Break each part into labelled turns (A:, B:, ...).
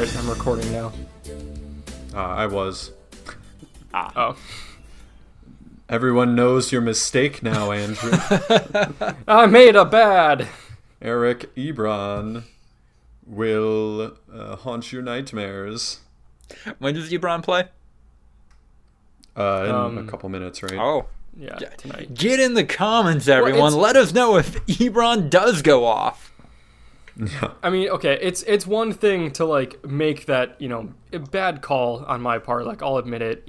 A: Alright, I'm recording now.
B: I was.
A: Oh.
B: Everyone knows your mistake now, Andrew.
A: I made a bad!
B: Eric Ebron will haunt your nightmares.
C: When does Ebron play?
B: In a couple minutes, right?
C: Oh.
A: Yeah, tonight.
C: Get in the comments, everyone. Let us know if Ebron does go off.
B: Yeah.
A: I mean, okay, it's one thing to, like, make that, a bad call on my part. Like, I'll admit it,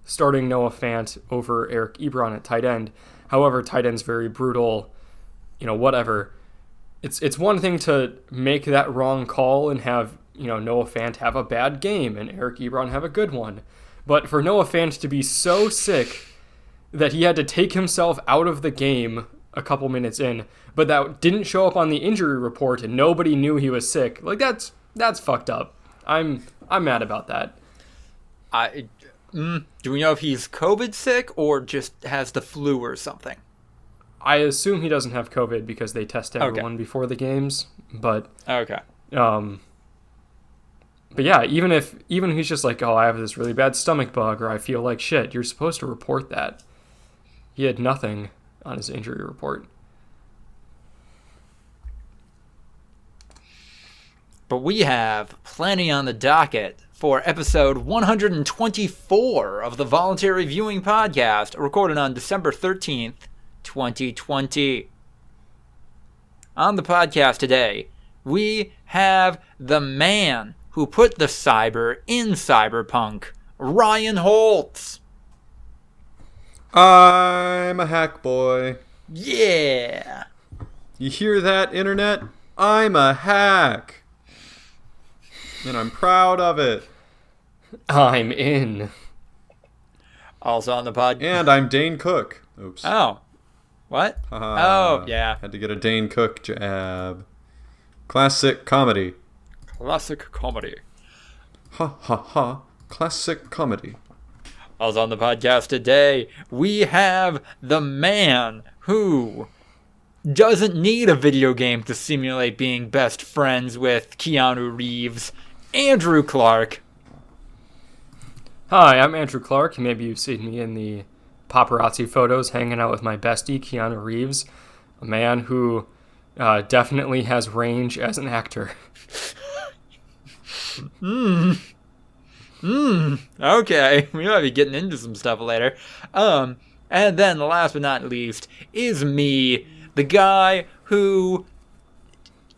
A: starting Noah Fant over Eric Ebron at tight end. However, tight end's very brutal, whatever. It's one thing to make that wrong call and have, Noah Fant have a bad game and Eric Ebron have a good one. But for Noah Fant to be so sick that he had to take himself out of the game a couple minutes in, but that didn't show up on the injury report and nobody knew he was sick. Like, that's fucked up. I'm mad about that.
C: Do we know if he's COVID sick or just has the flu or something?
A: I assume he doesn't have COVID because they test everyone before the games. But
C: okay.
A: But yeah, even if he's just like, oh, I have this really bad stomach bug or I feel like shit, you're supposed to report that. He had nothing on his injury report.
C: But we have plenty on the docket for episode 124 of the Voluntary Viewing podcast, recorded on December 13th, 2020. On the podcast today, we have the man who put the cyber in Cyberpunk, Ryan Holtz.
B: I'm a hack boy.
C: Yeah.
B: You hear that, internet? I'm a hack. And I'm proud of it.
A: I'm in.
C: Also on the pod.
B: And I'm Dane Cook. Oops.
C: Oh. What? Oh, yeah.
B: Had to get a Dane Cook jab. Classic comedy.
C: Classic comedy.
B: Ha ha ha. Classic comedy.
C: Also on the podcast today, we have the man who doesn't need a video game to simulate being best friends with Keanu Reeves, Andrew Clark.
A: Hi, I'm Andrew Clark. Maybe you've seen me in the paparazzi photos hanging out with my bestie, Keanu Reeves, a man who definitely has range as an actor.
C: Okay, we might be getting into some stuff later. And then, last but not least, is me, the guy who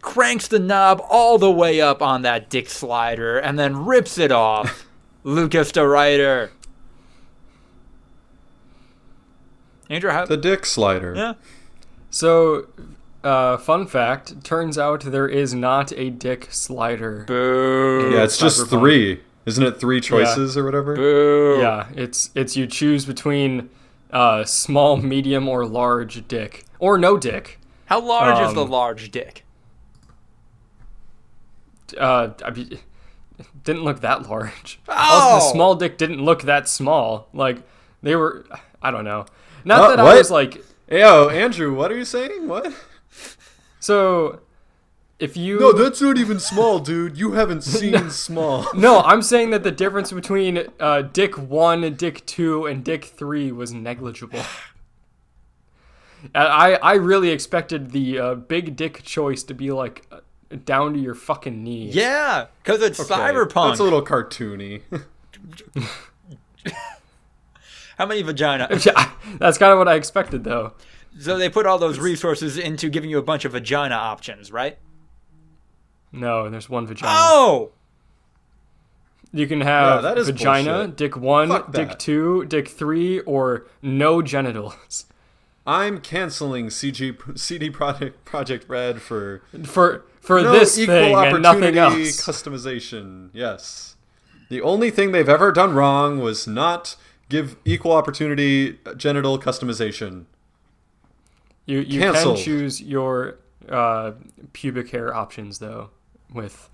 C: cranks the knob all the way up on that dick slider and then rips it off. Lucas the writer. Andrew, how...
B: The dick slider.
C: Yeah.
A: So, fun fact, turns out there is not a dick slider.
C: Boo.
B: Yeah, it's just
A: Cyberpunk.
B: 3. Isn't it 3 choices or whatever?
C: Boo.
A: Yeah, it's you choose between small, medium, or large dick. Or no dick.
C: How large is the large dick?
A: I mean, it didn't look that large.
C: Oh!
A: Also, the small dick didn't look that small. Like, they were... I don't know. Not that
B: what?
A: I was like...
B: Yo, Andrew, what are you saying? What?
A: So, if you...
B: No, that's not even small, dude. You haven't seen small.
A: No, I'm saying that the difference between Dick 1, Dick 2, and Dick 3 was negligible. I really expected the big dick choice to be like down to your fucking knee.
C: Yeah, because it's Cyberpunk.
B: That's a little cartoony.
C: How many vagina?
A: That's kind of what I expected, though.
C: So they put all those resources into giving you a bunch of vagina options, right?
A: No, there's one vagina.
C: Oh!
A: You can have
B: that is
A: vagina,
B: bullshit.
A: Dick 1,
B: Fuck
A: Dick
B: that.
A: 2, Dick 3, or no genitals.
B: I'm canceling CD Projekt Red for
A: For
B: no
A: this
B: equal
A: thing and nothing
B: opportunity
A: else.
B: customization. Yes. The only thing they've ever done wrong was not give equal opportunity genital customization.
A: You
B: Canceled.
A: can choose your pubic hair options, though, with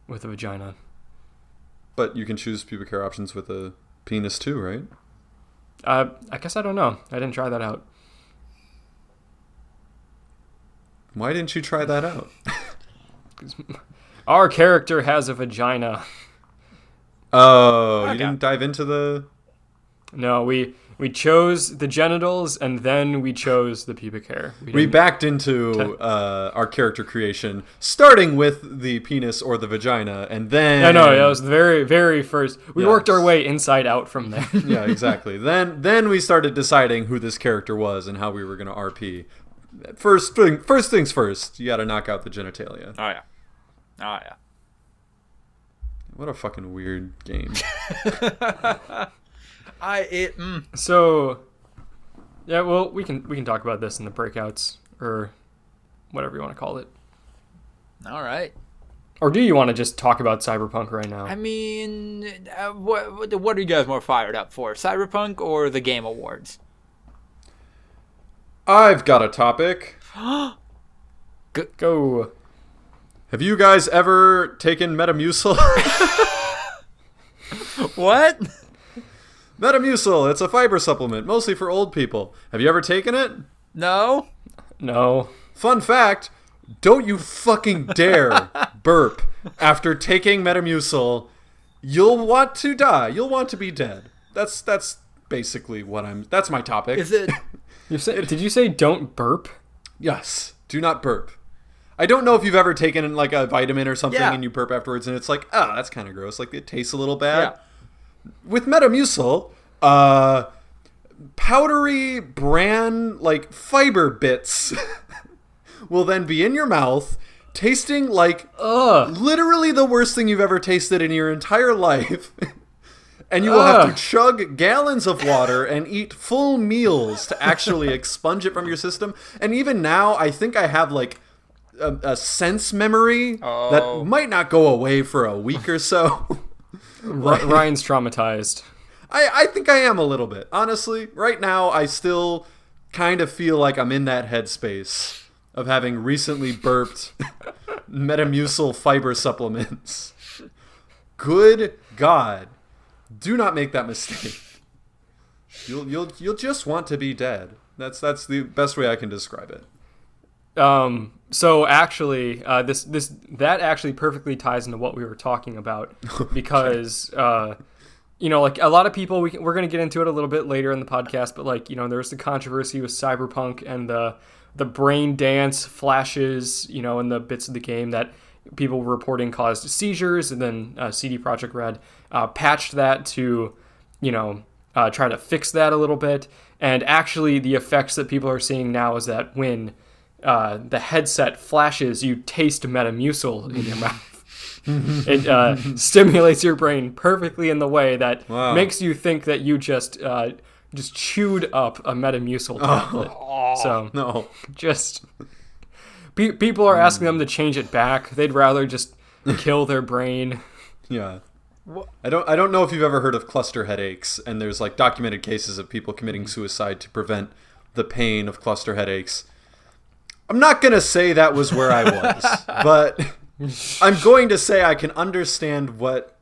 A: a vagina.
B: But you can choose pubic hair options with a penis too, right?
A: I guess I don't know. I didn't try that out.
B: Why didn't you try that out?
A: Our character has a vagina.
B: Oh,
C: Okay.
B: you didn't dive into the...
A: No, we chose the genitals and then we chose the pubic hair.
B: We
A: didn't-
B: backed into our character creation, starting with the penis or the vagina, and then...
A: I know, that was the very, very first. We
B: Yes.
A: worked our way inside out from there.
B: Yeah, exactly. Then we started deciding who this character was and how we were going to RP. First things first, you got to knock out the genitalia.
C: Oh yeah.
B: What a fucking weird game.
A: So, yeah, well, we can talk about this in the breakouts or whatever you want to call it.
C: All right.
A: Or do you want to just talk about Cyberpunk right now?
C: I mean, what are you guys more fired up for, Cyberpunk or the Game Awards?
B: I've got a topic.
A: Go.
B: Have you guys ever taken Metamucil?
C: What?
B: Metamucil, it's a fiber supplement, mostly for old people. Have you ever taken it?
C: No.
A: No.
B: Fun fact, don't you fucking dare burp after taking Metamucil. You'll want to die. You'll want to be dead. That's basically that's my topic.
C: Is it?
A: Did you say don't burp?
B: Yes. Do not burp. I don't know if you've ever taken like a vitamin or something
C: Yeah.
B: and you burp afterwards and it's like, oh, that's kind of gross. Like it tastes a little bad.
C: Yeah.
B: With Metamucil, powdery bran like fiber bits will then be in your mouth, tasting like literally the worst thing you've ever tasted in your entire life. And you will have to chug gallons of water and eat full meals to actually expunge it from your system. And even now, I think I have like a sense memory that might not go away for a week or so.
A: Ryan's traumatized.
B: I think I am a little bit. Honestly, right now, I still kind of feel like I'm in that headspace of having recently burped Metamucil fiber supplements. Good God. Do not make that mistake. You'll just want to be dead. That's the best way I can describe it.
A: So actually, that actually perfectly ties into what we were talking about because, like a lot of people, we're going to get into it a little bit later in the podcast, but like, there's the controversy with Cyberpunk and the brain dance flashes, in the bits of the game that people were reporting caused seizures, and then CD Projekt Red patched that to, try to fix that a little bit. And actually, the effects that people are seeing now is that when the headset flashes, you taste Metamucil in your mouth. It stimulates your brain perfectly in the way that makes you think that you just chewed up a Metamucil tablet. So
B: No.
A: just people are asking them to change it back. They'd rather just kill their brain.
B: Yeah. I don't know if you've ever heard of cluster headaches, and there's like documented cases of people committing suicide to prevent the pain of cluster headaches. I'm not going to say that was where I was, but I'm going to say I can understand what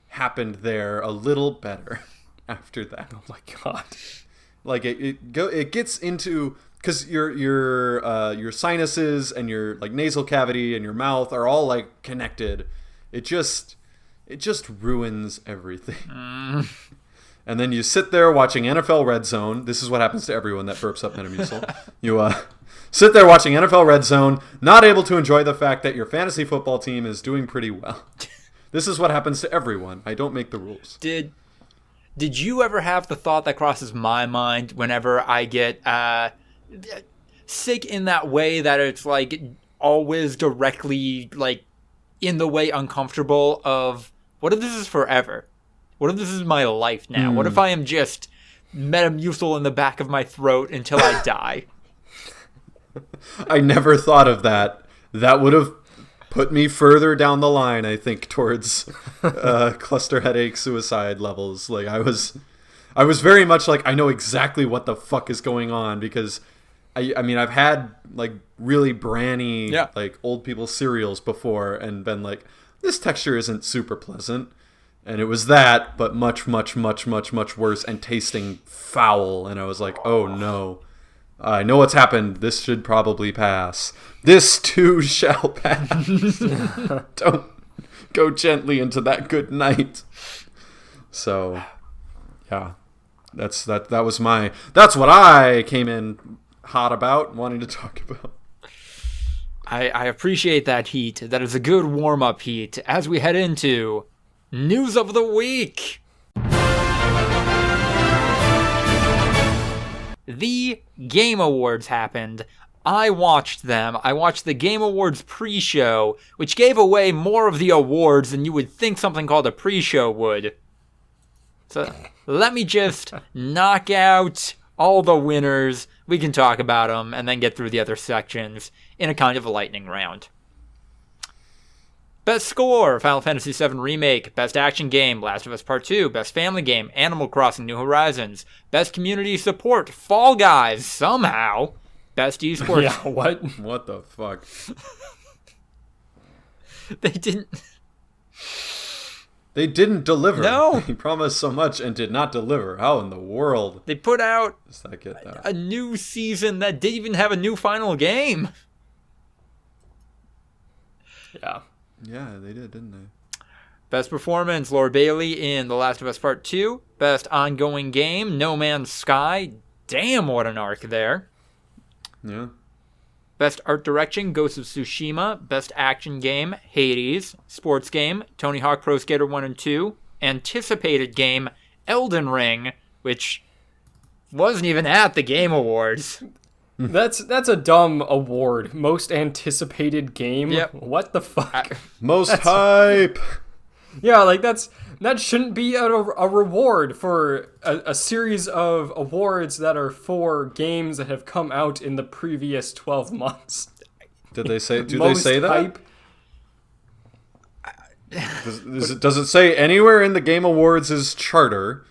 B: happened there a little better after that.
A: Oh my God.
B: Like it gets into, because your sinuses and your like nasal cavity and your mouth are all like connected. It just ruins everything. And then you sit there watching NFL Red Zone. This is what happens to everyone that burps up Metamucil. You sit there watching NFL Red Zone, not able to enjoy the fact that your fantasy football team is doing pretty well. This is what happens to everyone. I don't make the rules.
C: Did you ever have the thought that crosses my mind whenever I get sick in that way that it's like always directly like in the way uncomfortable of, what if this is forever? What if this is my life now? What if I am just Metamucil in the back of my throat until I die?
B: I never thought of that. That would have put me further down the line, I think, towards cluster headache suicide levels. Like I was very much like, I know exactly what the fuck is going on, because I mean I've had like really branny like old people cereals before and been like, this texture isn't super pleasant. And it was that, but much, much, much, much, much worse and tasting foul. And I was like, oh no. I know what's happened. This should probably pass. This too shall pass. Don't go gently into that good night. So, yeah, that's what I came in hot about, wanting to talk about.
C: I appreciate that heat. That is a good warm-up heat as we head into News of the Week. The Game Awards happened. I watched them. I watched the Game Awards pre-show, which gave away more of the awards than you would think something called a pre-show would. So let me just knock out all the winners. We can talk about them and then get through the other sections in a kind of a lightning round. Best Score, Final Fantasy VII Remake. Best Action Game, Last of Us Part 2. Best Family Game, Animal Crossing New Horizons. Best Community Support, Fall Guys, somehow. Best Esports.
A: Yeah, what?
B: What the fuck?
C: They didn't
B: deliver.
C: No.
B: He promised so much and did not deliver. How in the world
C: They put out
B: does that get that?
C: a new season that didn't even have a new final game.
A: Yeah.
B: Yeah, they did, didn't they?
C: Best Performance, Laura Bailey in The Last of Us Part 2. Best Ongoing Game, No Man's Sky. Damn, what an arc there.
B: Yeah.
C: Best Art Direction, Ghost of Tsushima. Best Action Game, Hades. Sports Game, Tony Hawk Pro Skater 1 and 2. Anticipated Game, Elden Ring, which wasn't even at the Game Awards.
A: That's a dumb award. Most anticipated game.
C: Yep.
A: What the fuck?
B: Most hype.
A: Yeah, like that shouldn't be a reward for a series of awards that are for games that have come out in the previous 12 months.
B: Did they say? Do
A: Most
B: they say that?
A: hype.
B: Does it say anywhere in the Game Awards' charter?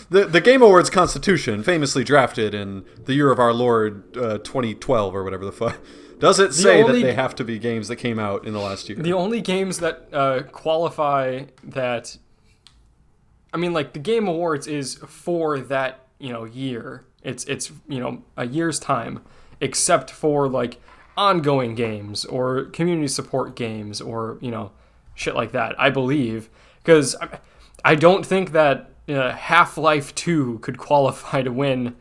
B: The Game Awards Constitution, famously drafted in the year of our Lord 2012 or whatever the fuck, does it say that they have to be games that came out in the last year?
A: The only games that qualify that, I mean, like the Game Awards is for that year. It's a year's time, except for like ongoing games or community support games or shit like that. I believe because I don't think that. Half-Life 2 could qualify to win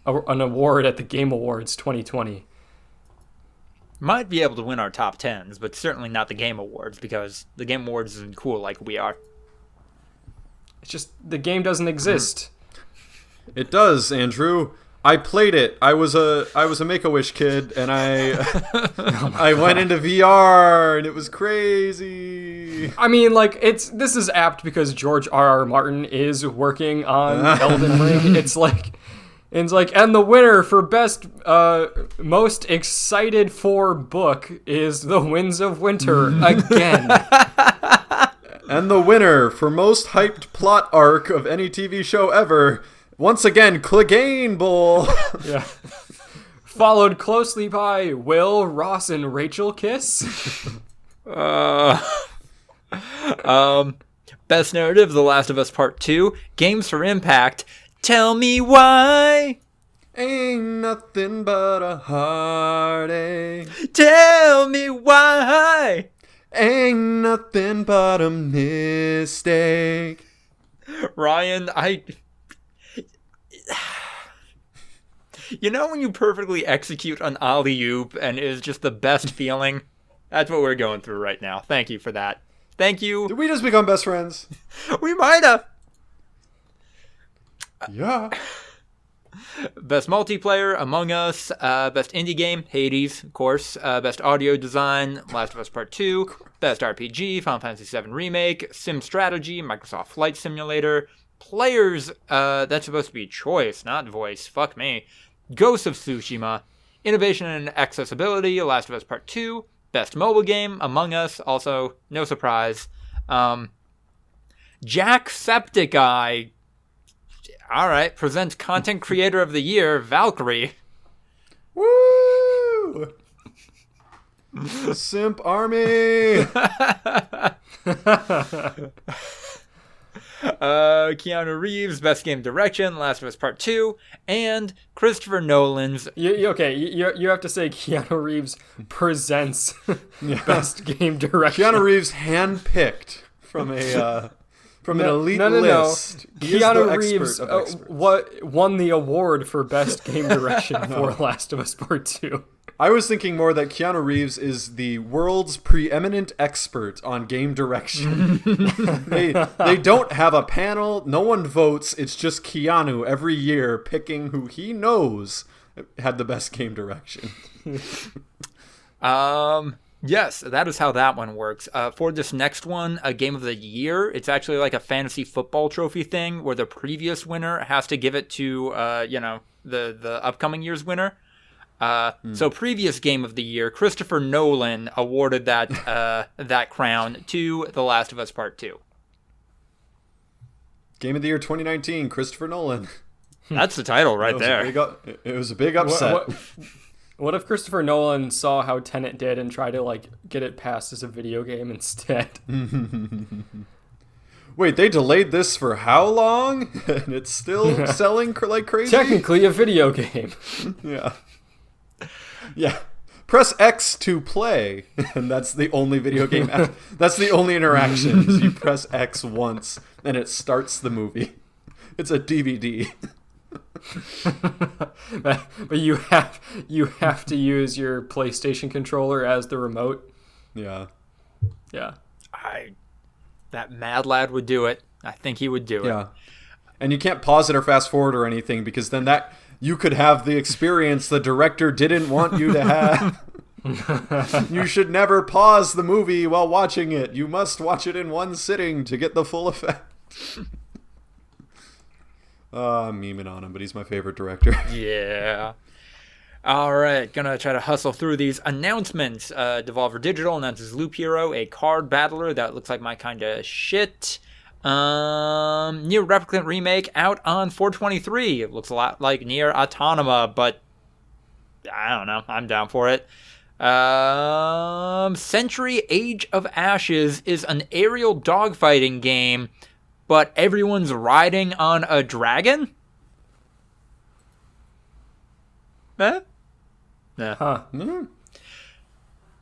A: an award at the Game Awards 2020.
C: Might be able to win our top 10s, but certainly not the Game Awards, because the Game Awards isn't cool like we are.
A: It's just, the game doesn't exist.
B: It does, Andrew. I played it. I was a Make-A-Wish kid, and I went into VR, and it was crazy.
A: I mean, like, this is apt because George R.R. Martin is working on Elden Ring. It's like, and the winner for best, most excited for book is The Winds of Winter again.
B: And the winner for most hyped plot arc of any TV show ever. Once again, Clegane Bowl.
A: Yeah. Followed closely by Will, Ross, and Rachel Kiss.
C: Best Narrative, The Last of Us Part 2. Games for Impact. Tell me why.
B: Ain't nothing but a heartache.
C: Tell me why.
B: Ain't nothing but a mistake.
C: Ryan, when you perfectly execute an alley-oop and it is just the best feeling? That's what we're going through right now. Thank you for that. Thank you.
B: Did we just become best friends?
C: We might have.
B: Yeah.
C: Best Multiplayer, Among Us. Best Indie Game, Hades, of course. Best Audio Design, Last of Us Part 2. Best RPG, Final Fantasy VII Remake. Sim Strategy, Microsoft Flight Simulator. Players, that's supposed to be choice, not voice. Fuck me. Ghost of Tsushima. Innovation and Accessibility, Last of Us Part 2. Best Mobile Game, Among Us. Also, no surprise. Jacksepticeye. Alright, presents Content Creator of the Year, Valkyrie.
B: Woo! Simp Army!
C: Keanu Reeves, Best Game Direction, Last of Us Part 2, and Christopher Nolan's...
A: You have to say Keanu Reeves presents Best Game Direction.
B: Keanu Reeves handpicked from an elite list.
A: No. Keanu Reeves won the award for Best Game Direction for Last of Us Part 2.
B: I was thinking more that Keanu Reeves is the world's preeminent expert on game direction. They don't have a panel. No one votes. It's just Keanu every year picking who he knows had the best game direction.
C: Yes, that is how that one works. For this next one, a game of the year, it's actually like a fantasy football trophy thing where the previous winner has to give it to, the upcoming year's winner. So previous game of the year, Christopher Nolan awarded that crown to The Last of Us Part 2.
B: Game of the year 2019, Christopher Nolan.
C: That's the title right there.
B: It was a big upset.
A: What if Christopher Nolan saw how Tenet did and tried to get it passed as a video game instead?
B: Wait, they delayed this for how long? And it's still selling like crazy?
A: Technically a video game.
B: Yeah. Yeah. Press X to play, and that's the only video game. That's the only interaction. Is you press X once, and it starts the movie. It's a DVD.
A: But you have to use your PlayStation controller as the remote.
B: Yeah.
A: Yeah.
C: That mad lad would do it. I think he would do it.
B: Yeah. And you can't pause it or fast forward or anything because then you could have the experience the director didn't want you to have. You should never pause the movie while watching it. You must watch it in one sitting to get the full effect. I'm memeing on him, but he's my favorite director.
C: Yeah. All right, gonna try to hustle through these announcements. Devolver Digital announces Loop Hero, a card battler that looks like my kind of shit. Nier Replicant remake out on 4/23. It looks a lot like Nier Autonoma, but I don't know. I'm down for it. Century Age of Ashes is an aerial dogfighting game, but everyone's riding on a dragon? Yeah.
A: Huh.
B: Mm.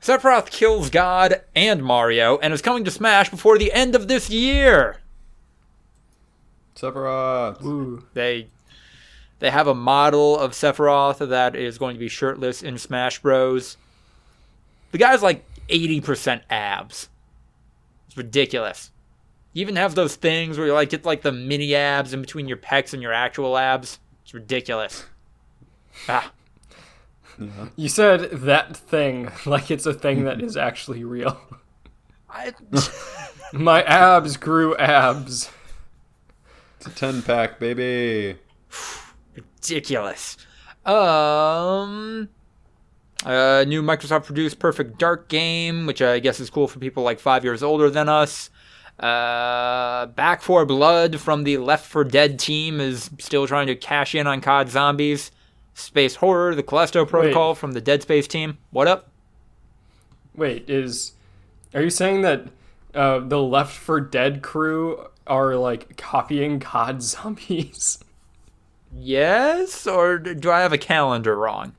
C: Sephiroth kills God and Mario and is coming to Smash before the end of this year.
B: Sephiroth.
A: Ooh.
C: They have a model of Sephiroth that is going to be shirtless in Smash Bros. The guy's like 80% abs. It's ridiculous. You even have those things where you get the mini abs in between your pecs and your actual abs. It's ridiculous. Ah.
B: Yeah.
A: You said that thing like it's a thing that is actually real. My abs grew abs.
B: It's a 10-pack, baby.
C: Ridiculous. New Microsoft-produced Perfect Dark game, which I guess is cool for people 5 years older than us. Back 4 Blood from the Left 4 Dead team is still trying to cash in on COD Zombies. Space Horror, the Callisto Protocol from the Dead Space team. What up?
A: Wait, are you saying that the Left 4 Dead crew are copying COD Zombies?
C: Yes, or do I have a calendar wrong?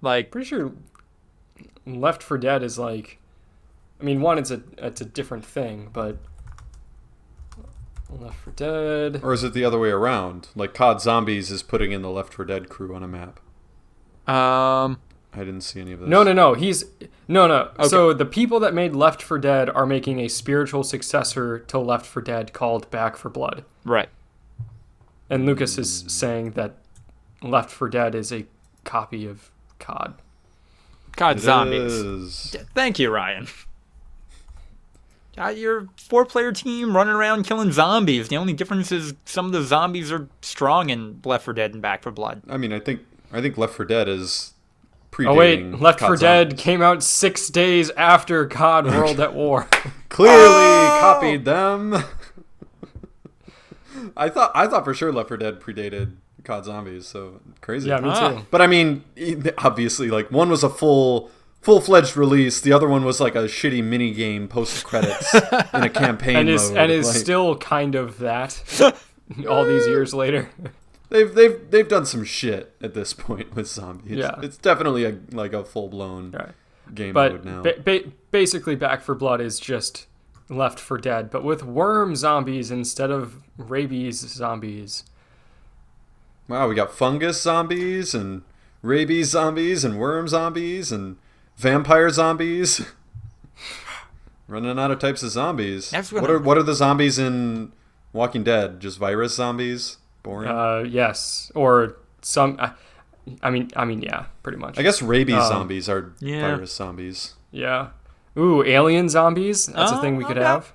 A: Pretty sure Left 4 Dead is one, it's a different thing, but Left 4 Dead.
B: Or is it the other way around? COD Zombies is putting in the Left 4 Dead crew on a map. I didn't see any of this.
A: No. Okay. So the people that made Left 4 Dead are making a spiritual successor to Left 4 Dead called Back 4 Blood.
C: Right.
A: And Lucas is saying that Left 4 Dead is a copy of COD.
C: COD
B: It
C: Zombies.
B: is.
C: Thank you, Ryan. Your 4-player team running around killing zombies. The only difference is some of the zombies are strong in Left 4 Dead and Back 4 Blood.
B: I mean, I think Left 4 Dead is predating.
A: Oh wait, Left 4
B: COD
A: Dead
B: Zombies.
A: came out 6 days after COD World at War.
B: Clearly copied them. I thought for sure Left 4 Dead predated COD Zombies, so crazy.
A: Yeah, me too.
B: But I mean, obviously, one was a full full-fledged release. The other one was like a shitty mini game post credits in a campaign mode.
A: And is still kind of that all these years later.
B: They've done some shit at this point with zombies.
A: Yeah.
B: It's definitely a full-blown game
A: but
B: mode now.
A: Basically Back 4 Blood is just Left 4 Dead, but with worm zombies instead of rabies zombies.
B: Wow, we got fungus zombies and rabies zombies and worm zombies and vampire zombies. Running out of types of zombies. What are the zombies in Walking Dead? Just virus zombies? Boring.
A: Yes, or some. I mean, yeah, pretty much.
B: I guess rabies zombies are virus zombies.
A: Yeah. Ooh, alien zombies. That's a thing we could have.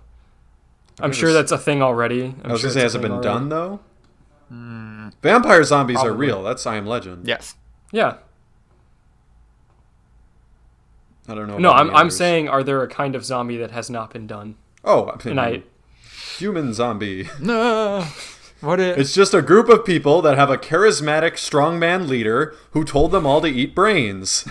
A: I'm sure that's a thing already.
B: I was gonna say, has it been done though? Vampire zombies are real. That's I Am Legend.
C: Yes.
A: Yeah.
B: I don't know.
A: No, I'm saying, are there a kind of zombie that has not been done?
B: Oh, human zombie.
C: No. What is?
B: It's just a group of people that have a charismatic strongman leader who told them all to eat brains.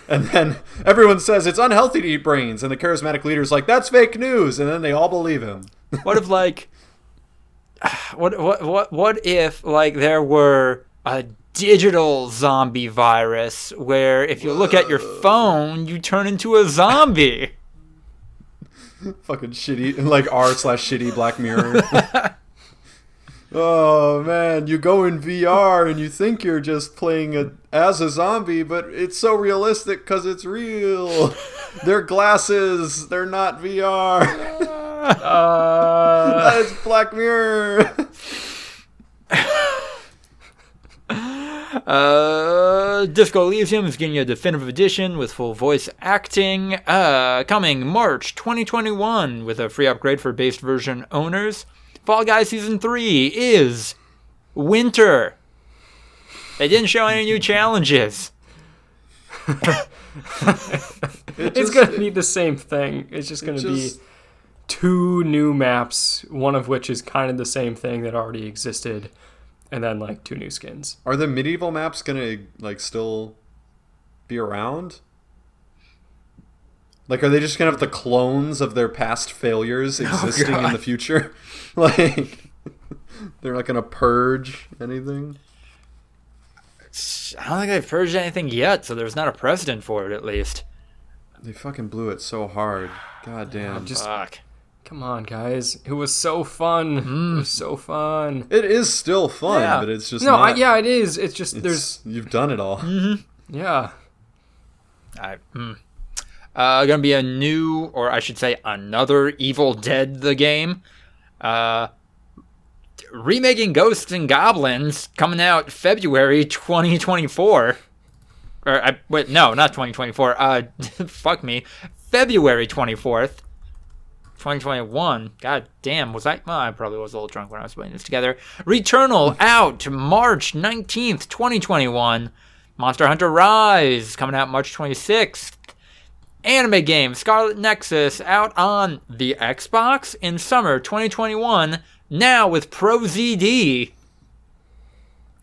B: And then everyone says it's unhealthy to eat brains, and the charismatic leader's like, that's fake news, and then they all believe him.
C: What if what if there were a digital zombie virus where if you look at your phone, you turn into a zombie?
B: Fucking shitty, like r/shitty Black Mirror. Oh man, you go in VR and you think you're just playing as a zombie, but it's so realistic because it's real. They're glasses, they're not VR. That's Black Mirror.
C: Disco Elysium is getting a definitive edition with full voice acting. Coming March 2021 with a free upgrade for base version owners. Fall Guys Season 3 is winter. They didn't show any new challenges.
A: It's going to be the same thing. It's just going to be 2 new maps, one of which is kind of the same thing that already existed, and then 2 new skins.
B: Are the medieval maps going to still be around? Are they just going to have the clones of their past failures existing in the future? They're not going to purge anything?
C: I don't think they've purged anything yet, so there's not a precedent for it, at least.
B: They fucking blew it so hard. God damn.
C: Fuck.
A: Come on, guys. It was so fun. It was so fun.
B: It is still fun, but it's just
A: it is. It's just
B: You've done it all.
C: Mm-hmm.
A: Yeah.
C: Gonna be a new, or I should say another Evil Dead the game. Remaking Ghosts and Goblins, coming out February 2024. Wait, no, not 2024. Fuck me. February 24th, 2021. God damn, I probably was a little drunk when I was putting this together. Returnal out March 19th, 2021. Monster Hunter Rise, coming out March 26th. Anime game Scarlet Nexus out on the Xbox in summer 2021, now with Pro ZD.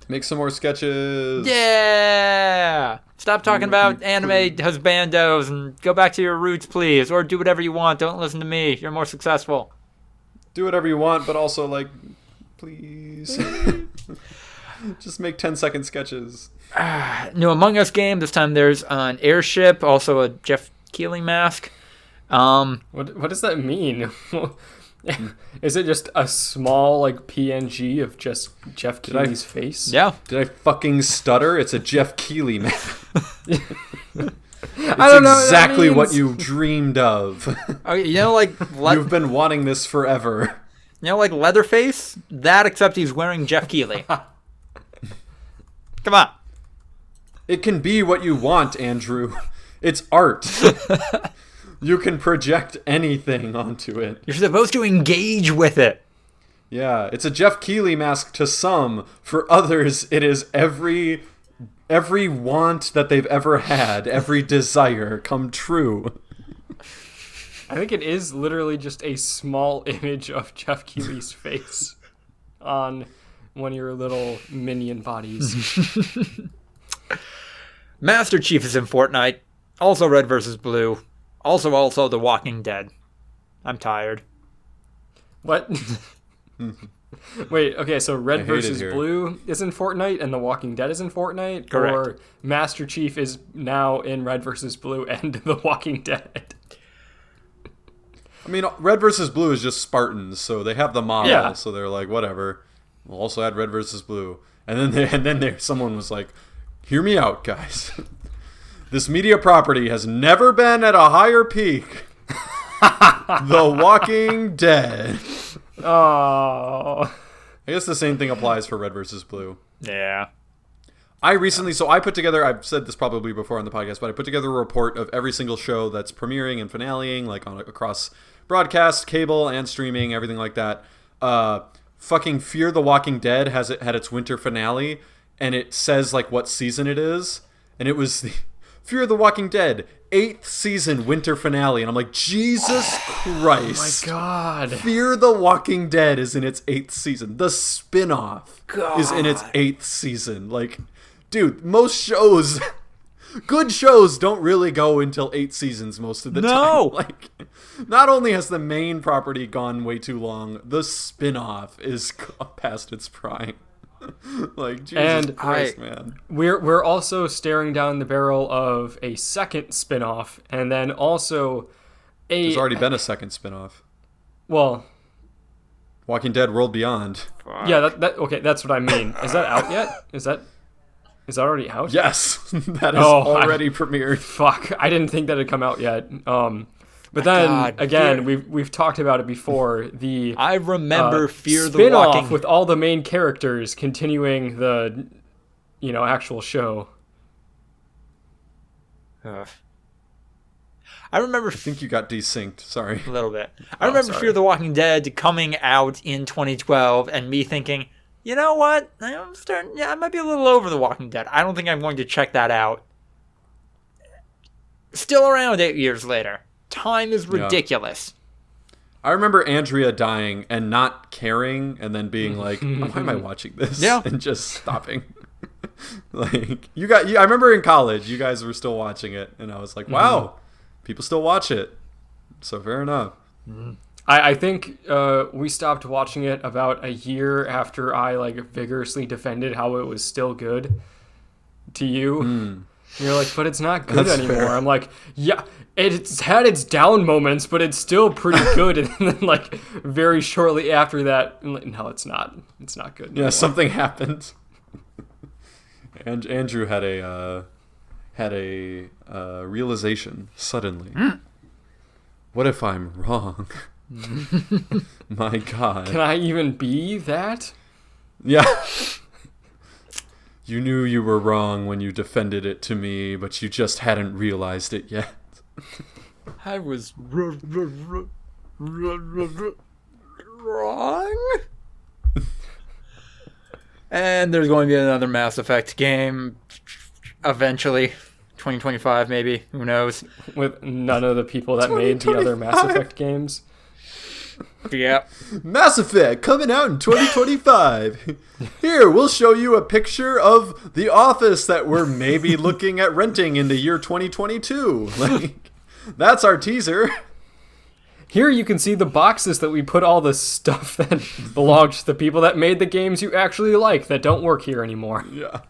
B: Make some more sketches.
C: Yeah! Stop talking about anime husbandos and go back to your roots, please. Or do whatever you want. Don't listen to me. You're more successful.
B: Do whatever you want, but also, please. Just make 10-second sketches.
C: New Among Us game. This time there's an airship, also a Jeff Keighley mask.
A: What does that mean? Is it just a small PNG of just Jeff Keighley's face?
C: Yeah.
B: Did I fucking stutter? It's a Jeff Keighley mask.
A: I don't know
B: exactly what you dreamed of.
C: You've
B: been wanting this forever.
C: Leatherface? That, except he's wearing Jeff Keighley. Come on.
B: It can be what you want, Andrew. It's art. You can project anything onto it.
C: You're supposed to engage with it.
B: Yeah, it's a Jeff Keighley mask to some. For others, it is every want that they've ever had, every desire come true.
A: I think it is literally just a small image of Jeff Keighley's face on one of your little minion bodies.
C: Master Chief is in Fortnite. Also Red versus Blue. Also The Walking Dead. I'm tired.
A: What? Wait, okay, so Red
B: hate
A: versus
B: it here.
A: Blue is in Fortnite and The Walking Dead is in Fortnite?
C: Correct.
A: Or Master Chief is now in Red versus Blue and The Walking Dead?
B: I mean, Red versus Blue is just Spartans, so they have the model,
A: Yeah.
B: so they're like, whatever. We'll also add Red versus Blue. And then someone was like, hear me out, guys. This media property has never been at a higher peak. The Walking Dead.
A: Oh.
B: I guess the same thing applies for Red versus Blue.
C: Yeah.
B: I put together, I've said this probably before on the podcast, but I put together a report of every single show that's premiering and finaling, like across broadcast, cable, and streaming, everything like that. Fucking Fear the Walking Dead had its winter finale, and it says like what season it is, and it was the Fear the Walking Dead 8th season winter finale, and I'm like, Jesus Christ!
A: My God.
B: Fear the Walking Dead is in its 8th season. The spin-off is in its 8th season. Like, dude, most shows, good shows don't really go until 8 seasons most of the
C: No.
B: time. Like, not only has the main property gone way too long, the spin-off is past its prime. Like, Jesus
A: And
B: Christ, man.
A: We're also staring down the barrel of a second spin-off, and then also
B: There's already been a second spin-off.
A: well,
B: Walking Dead World Beyond.
A: yeah, okay, that's what I mean. Is that out yet? Is that already out?
B: Yes, that is
A: Oh,
B: already premiered.
A: Fuck, I didn't think that had come out yet. But then
C: God,
A: again, we've talked about it before. The
C: I remember Fear the
A: spin-off
C: Walking
A: with all the main characters continuing the, actual show.
C: Ugh. I remember
B: I think you got desynced. Sorry.
C: a little bit. I remember
A: sorry.
C: Fear the Walking Dead coming out in 2012 and me thinking, you know what? I might be a little over The Walking Dead. I don't think I'm going to check that out. Still around 8 years later. Time is ridiculous.
B: I remember Andrea dying and not caring, and then being like, "Why am I watching this?"
C: Yeah.
B: And just stopping. Like I remember in college, you guys were still watching it, and I was like, "Wow, people still watch it." So fair enough.
A: I think we stopped watching it about a year after I vigorously defended how it was still good to you. And you're like, but it's not good
B: That's
A: anymore.
B: fair.
A: I'm like, yeah, it's had its down moments, but it's still pretty good. And then very shortly after that, I'm like, no, it's not. It's not good
B: Yeah,
A: anymore.
B: something happened. And Andrew had a realization suddenly. What if I'm wrong? My God.
A: Can I even be that?
B: Yeah. You knew you were wrong when you defended it to me, but you just hadn't realized it yet.
C: I was wrong. And there's going to be another Mass Effect game eventually. 2025 maybe. Who knows?
A: With none of the people that made the other Mass
B: 2025.
A: Effect games.
C: Yeah.
B: Mass Effect coming out in 2025. Here, we'll show you a picture of the office that we're maybe looking at renting in the year 2022. That's our teaser.
A: Here you can see the boxes that we put all the stuff that belongs to the people that made the games you actually like that don't work here anymore.
B: Yeah.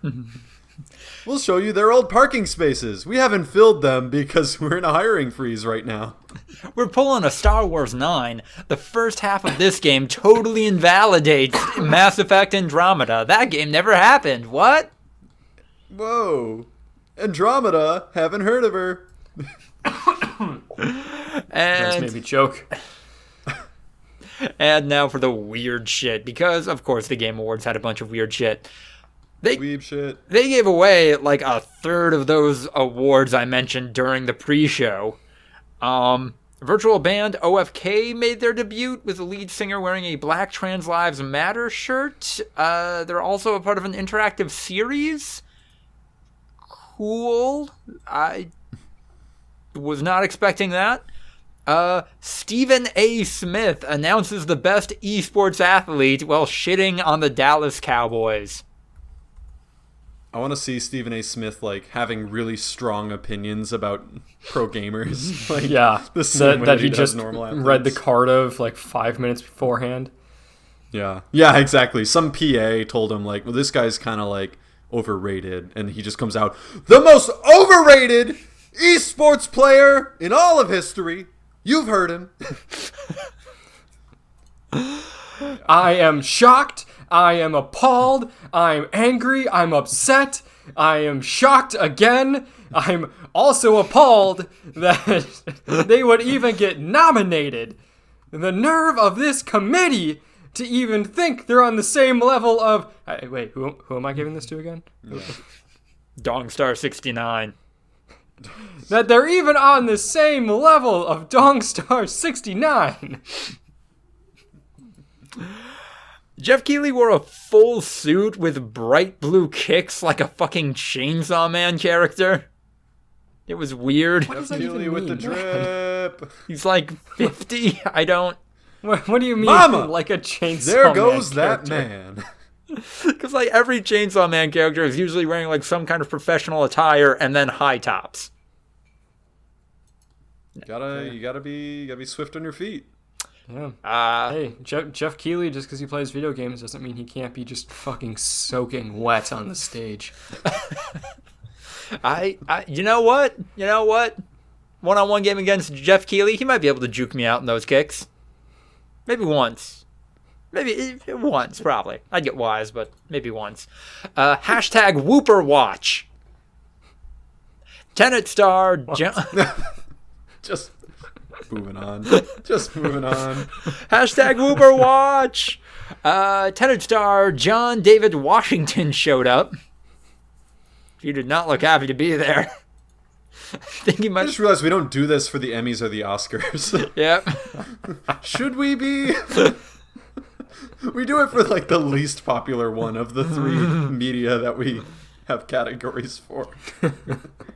B: We'll show you their old parking spaces. We haven't filled them because we're in a hiring freeze right now.
C: We're pulling a Star Wars 9. The first half of this game totally invalidates Mass Effect Andromeda. That game never happened. What?
B: Whoa. Andromeda, haven't heard of her.
A: That's
C: And
A: maybe joke.
C: and now for the weird shit, because of course the Game Awards had a bunch of weird shit.
B: Weeb shit.
C: They gave away a third of those awards I mentioned during the pre-show. Virtual band OFK made their debut with the lead singer wearing a Black Trans Lives Matter shirt. They're also a part of an interactive series. Cool. I was not expecting that. Stephen A. Smith announces the best esports athlete while shitting on the Dallas Cowboys.
B: I want to see Stephen A. Smith like having really strong opinions about pro gamers. Like,
A: Yeah,
B: the same way
A: that he
B: does
A: just
B: normal
A: read the
B: athletes.
A: card of like 5 minutes beforehand.
B: Yeah, exactly. Some PA told him like, well, this guy's kind of like overrated, and he just comes out, the most overrated esports player in all of history. You've heard him.
A: I am shocked. I am appalled. I'm angry. I'm upset. I am shocked again. I'm also appalled that they would even get nominated. The nerve of this committee to even think they're on the same level of... Wait, who am I giving this to again?
B: Yeah.
C: Dongstar 69.
A: That they're even on the same level of Dongstar 69.
C: Jeff Keighley wore a full suit with bright blue kicks like a fucking Chainsaw Man character. It was weird.
A: What does that
B: Keely
A: even
B: with the
A: mean?
B: drip.
C: He's like 50. I don't...
A: What do you mean,
B: Mama,
A: like a Chainsaw
B: There
A: Man
B: goes that
A: character?
B: man.
C: Because like every Chainsaw Man character is usually wearing like some kind of professional attire and then high tops.
B: You gotta be swift on your feet.
A: Yeah. Hey, Jeff Keighley, just because he plays video games doesn't mean he can't be just fucking soaking wet on the stage.
C: You know what? One-on-one game against Jeff Keighley, he might be able to juke me out in those kicks. Maybe once. Maybe once, probably. I'd get wise, but maybe once. Hashtag Whooper Watch. Tenet star John...
B: Just moving on.
C: Hashtag Whooper Watch. Tenet star John David Washington showed up. He did not look happy to be there. I think he
B: I
C: might...
B: just realized we don't do this for the Emmys or the Oscars.
C: Yep.
B: Should we be? We do it for like the least popular one of the three media that we have categories for.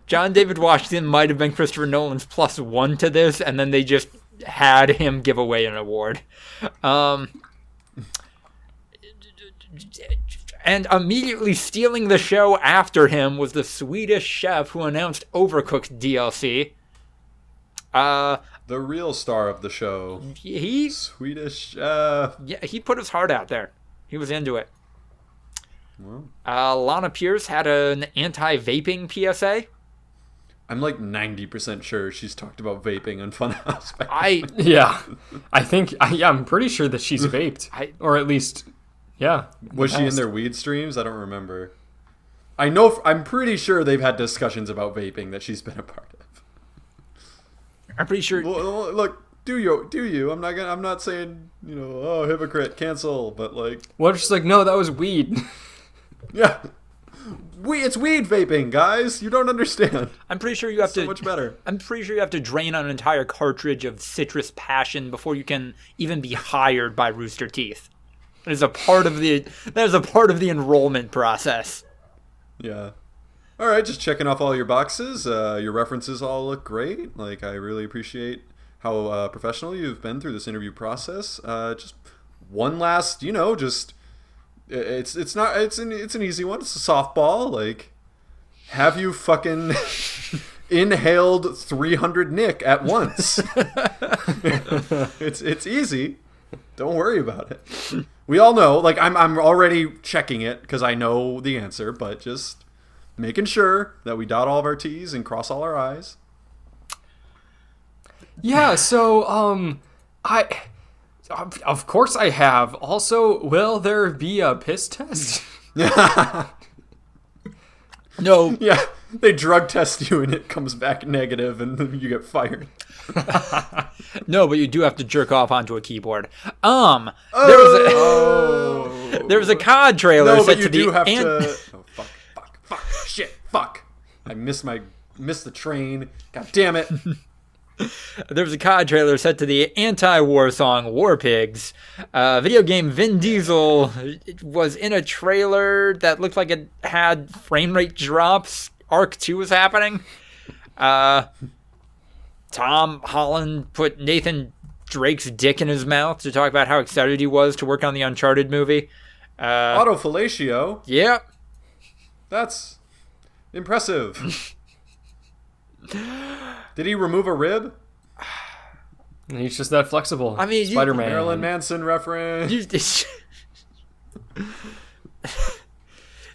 C: John David Washington might have been Christopher Nolan's +1 to this, and then they just had him give away an award. And immediately stealing the show after him was the Swedish chef who announced Overcooked DLC.
B: The real star of the show,
C: He
B: Swedish chef.
C: he put his heart out there. He was into it.
B: Well,
C: Lana Pierce had an anti-vaping PSA.
B: I'm like 90% sure she's talked about vaping on Funhouse.
A: Yeah. I'm pretty sure that she's vaped. Or at least, yeah.
B: Was she in their weed streams? I don't remember. I'm pretty sure they've had discussions about vaping that she's been a part of.
C: I'm pretty sure...
B: Well, look, do you? I'm not saying, oh, hypocrite, cancel, but like...
A: What if she's like, no, that was weed.
B: Yeah. It's weed vaping, guys. You don't understand.
C: I'm pretty sure you have
B: So
C: to...
B: much better.
C: I'm pretty sure you have to drain an entire cartridge of citrus passion before you can even be hired by Rooster Teeth. That is a part of the enrollment process.
B: Yeah. All right, just checking off all your boxes. Your references all look great. Like, I really appreciate how professional you've been through this interview process. Just one last, just it's an easy one. It's a softball. Like, have you fucking inhaled 300 Nick at once? It's easy. Don't worry about it. We all know. Like, I'm already checking it because I know the answer, but just making sure that we dot all of our T's and cross all our I's.
A: Yeah, so, of course I have. Also, will there be a piss test?
C: No.
B: Yeah, they drug test you and it comes back negative and then you get fired.
C: No, but you do have to jerk off onto a keyboard. There was a COD trailer
B: No,
C: set
B: but you
C: to
B: do
C: the
B: have to... Oh, fuck, shit, fuck. I missed the train. God damn it.
C: There was a COD trailer set to the anti-war song War Pigs. Video game Vin Diesel was in a trailer that looked like it had frame rate drops. Arc 2 was happening. Tom Holland put Nathan Drake's dick in his mouth to talk about how excited he was to work on the Uncharted movie.
B: Autofellatio.
C: Yep.
B: That's impressive. Did he remove a rib?
A: And he's just that flexible.
C: I mean,
A: Spider-Man.
B: Marilyn Manson reference.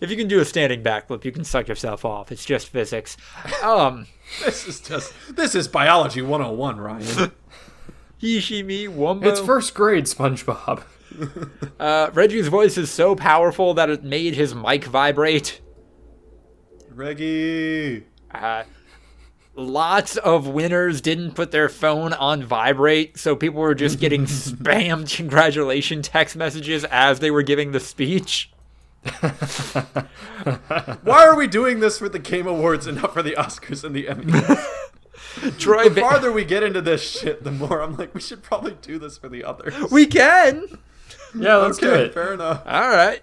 C: If you can do a standing backflip, you can suck yourself off. It's just physics.
B: This is biology 101, Ryan.
C: Hishimi Wumbo.
A: It's first grade, SpongeBob.
C: Reggie's voice is so powerful that it made his mic vibrate.
B: Reggie.
C: Lots of winners didn't put their phone on vibrate, so people were just getting spammed congratulation text messages as they were giving the speech.
B: Why are we doing this for the Game Awards and not for the Oscars and the Emmys? The farther we get into this shit, the more I'm like, we should probably do this for the others.
C: We can!
A: Yeah, let's do it.
B: Fair enough.
C: All right.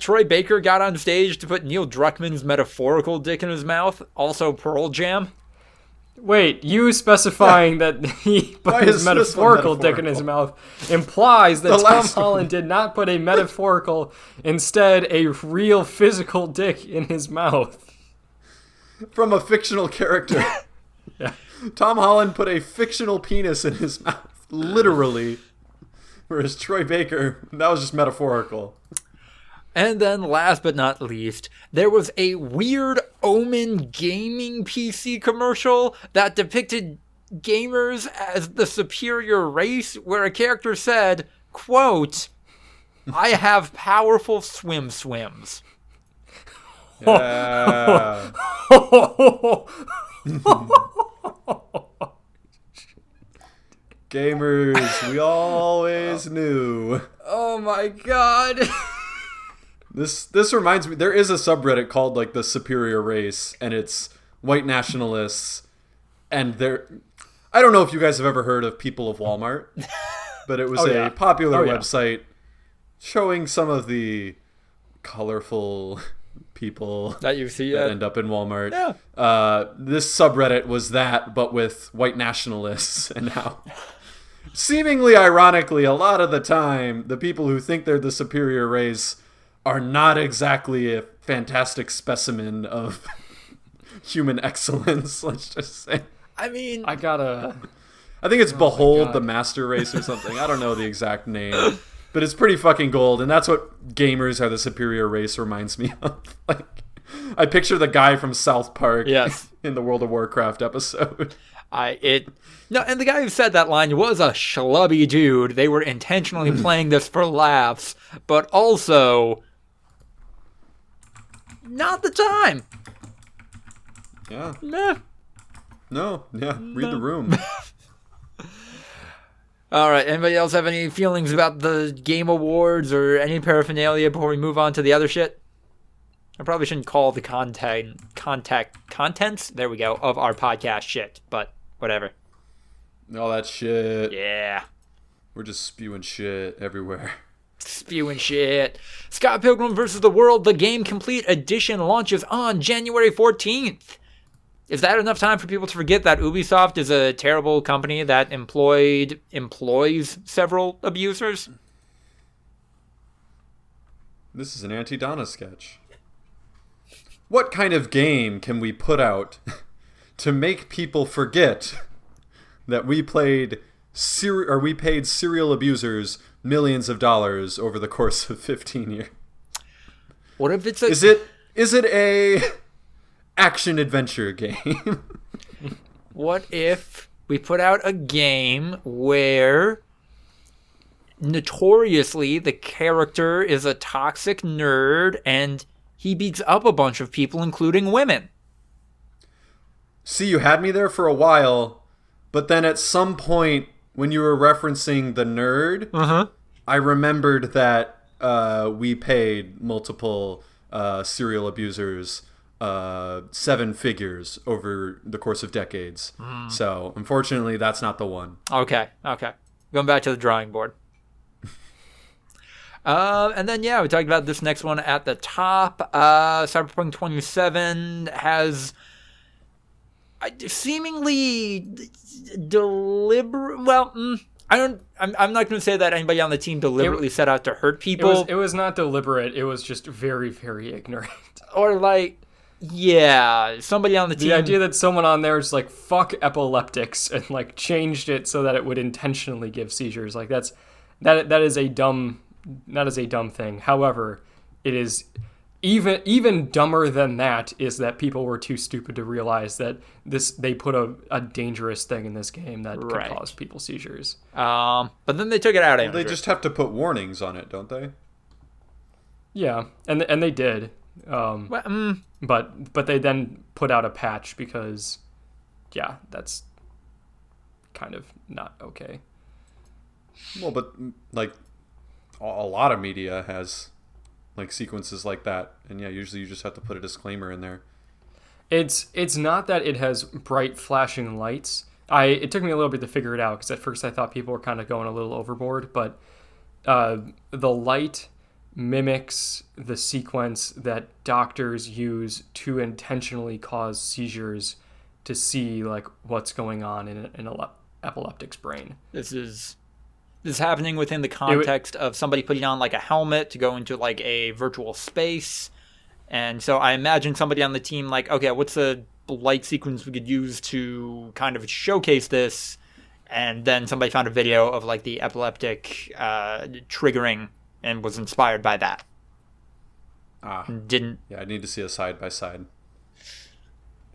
C: Troy Baker got on stage to put Neil Druckmann's metaphorical dick in his mouth, also Pearl Jam.
A: Wait, you specifying that he put his metaphorical dick in his mouth implies that Tom Holland did not put a metaphorical, instead a real physical dick in his mouth.
B: From a fictional character.
A: Yeah.
B: Tom Holland put a fictional penis in his mouth, literally. Whereas Troy Baker, that was just metaphorical.
C: And then last but not least, there was a Weird Omen gaming PC commercial that depicted gamers as the superior race, where a character said, quote, "I have powerful swims."
B: Yeah. Gamers, we always knew.
A: Oh my god.
B: This reminds me, there is a subreddit called like the superior race, and it's white nationalists, and I don't know if you guys have ever heard of People of Walmart, but it was a popular website showing some of the colorful people
C: that you see
B: that end up in Walmart.
C: Yeah.
B: This subreddit was that, but with white nationalists, and how seemingly ironically, a lot of the time, the people who think they're the superior race are not exactly a fantastic specimen of human excellence, let's just say.
C: I mean,
B: I think it's Behold the Master Race or something. I don't know the exact name, but it's pretty fucking gold, and that's what gamers are the superior race reminds me of. Like, I picture the guy from South Park in the World of Warcraft episode.
C: No, and the guy who said that line was a schlubby dude. They were intentionally playing this for laughs, but also not the time.
B: Yeah.
C: Meh.
B: No. Yeah. Read the room.
C: All right. Anybody else have any feelings about the Game Awards or any paraphernalia before we move on to the other shit? I probably shouldn't call the contents, there we go, of our podcast shit, but whatever.
B: All that shit.
C: Yeah.
B: We're just spewing shit everywhere.
C: Spewing shit. Scott Pilgrim vs. the World, the Game Complete Edition launches on January 14th. Is that enough time for people to forget that Ubisoft is a terrible company that employs several abusers?
B: This is an anti-Donna sketch. What kind of game can we put out to make people forget that we paid serial abusers millions of dollars over the course of 15 years?
C: What if it's
B: Is it a action adventure game?
C: What if we put out a game where notoriously the character is a toxic nerd and he beats up a bunch of people, including women?
B: See, you had me there for a while, but then at some point when you were referencing the nerd, I remembered that we paid multiple serial abusers 7 figures over the course of decades. So, unfortunately, that's not the one.
C: Okay. Going back to the drawing board. And then, we talked about this next one at the top. Cyberpunk 27 has seemingly deliberate... Well, I'm not going to say that anybody on the team deliberately set out to hurt people.
A: It was not deliberate. It was just very, very ignorant.
C: Or like, yeah, somebody on the team.
A: The idea that someone on there is like, fuck epileptics, and like changed it so that it would intentionally give seizures. Like that is a dumb thing. However, it is even dumber than that is that people were too stupid to realize that they put a dangerous thing in this game that could cause people seizures.
C: But then they took it out.
B: Well, they just have to put warnings on it, don't they?
A: Yeah, and they did. But they then put out a patch because, yeah, that's kind of not okay.
B: Well, but like a lot of media has like sequences like that, and yeah, usually you just have to put a disclaimer in there.
A: It's not that it has bright flashing lights. It took me a little bit to figure it out because at first I thought people were kind of going a little overboard, but the light mimics the sequence that doctors use to intentionally cause seizures to see like what's going on in an epileptic's brain.
C: This is happening within the context of somebody putting on like a helmet to go into like a virtual space. And so I imagine somebody on the team like, okay, what's a light sequence we could use to kind of showcase this? And then somebody found a video of like the epileptic triggering and was inspired by that.
B: Yeah, I need to see a side by side.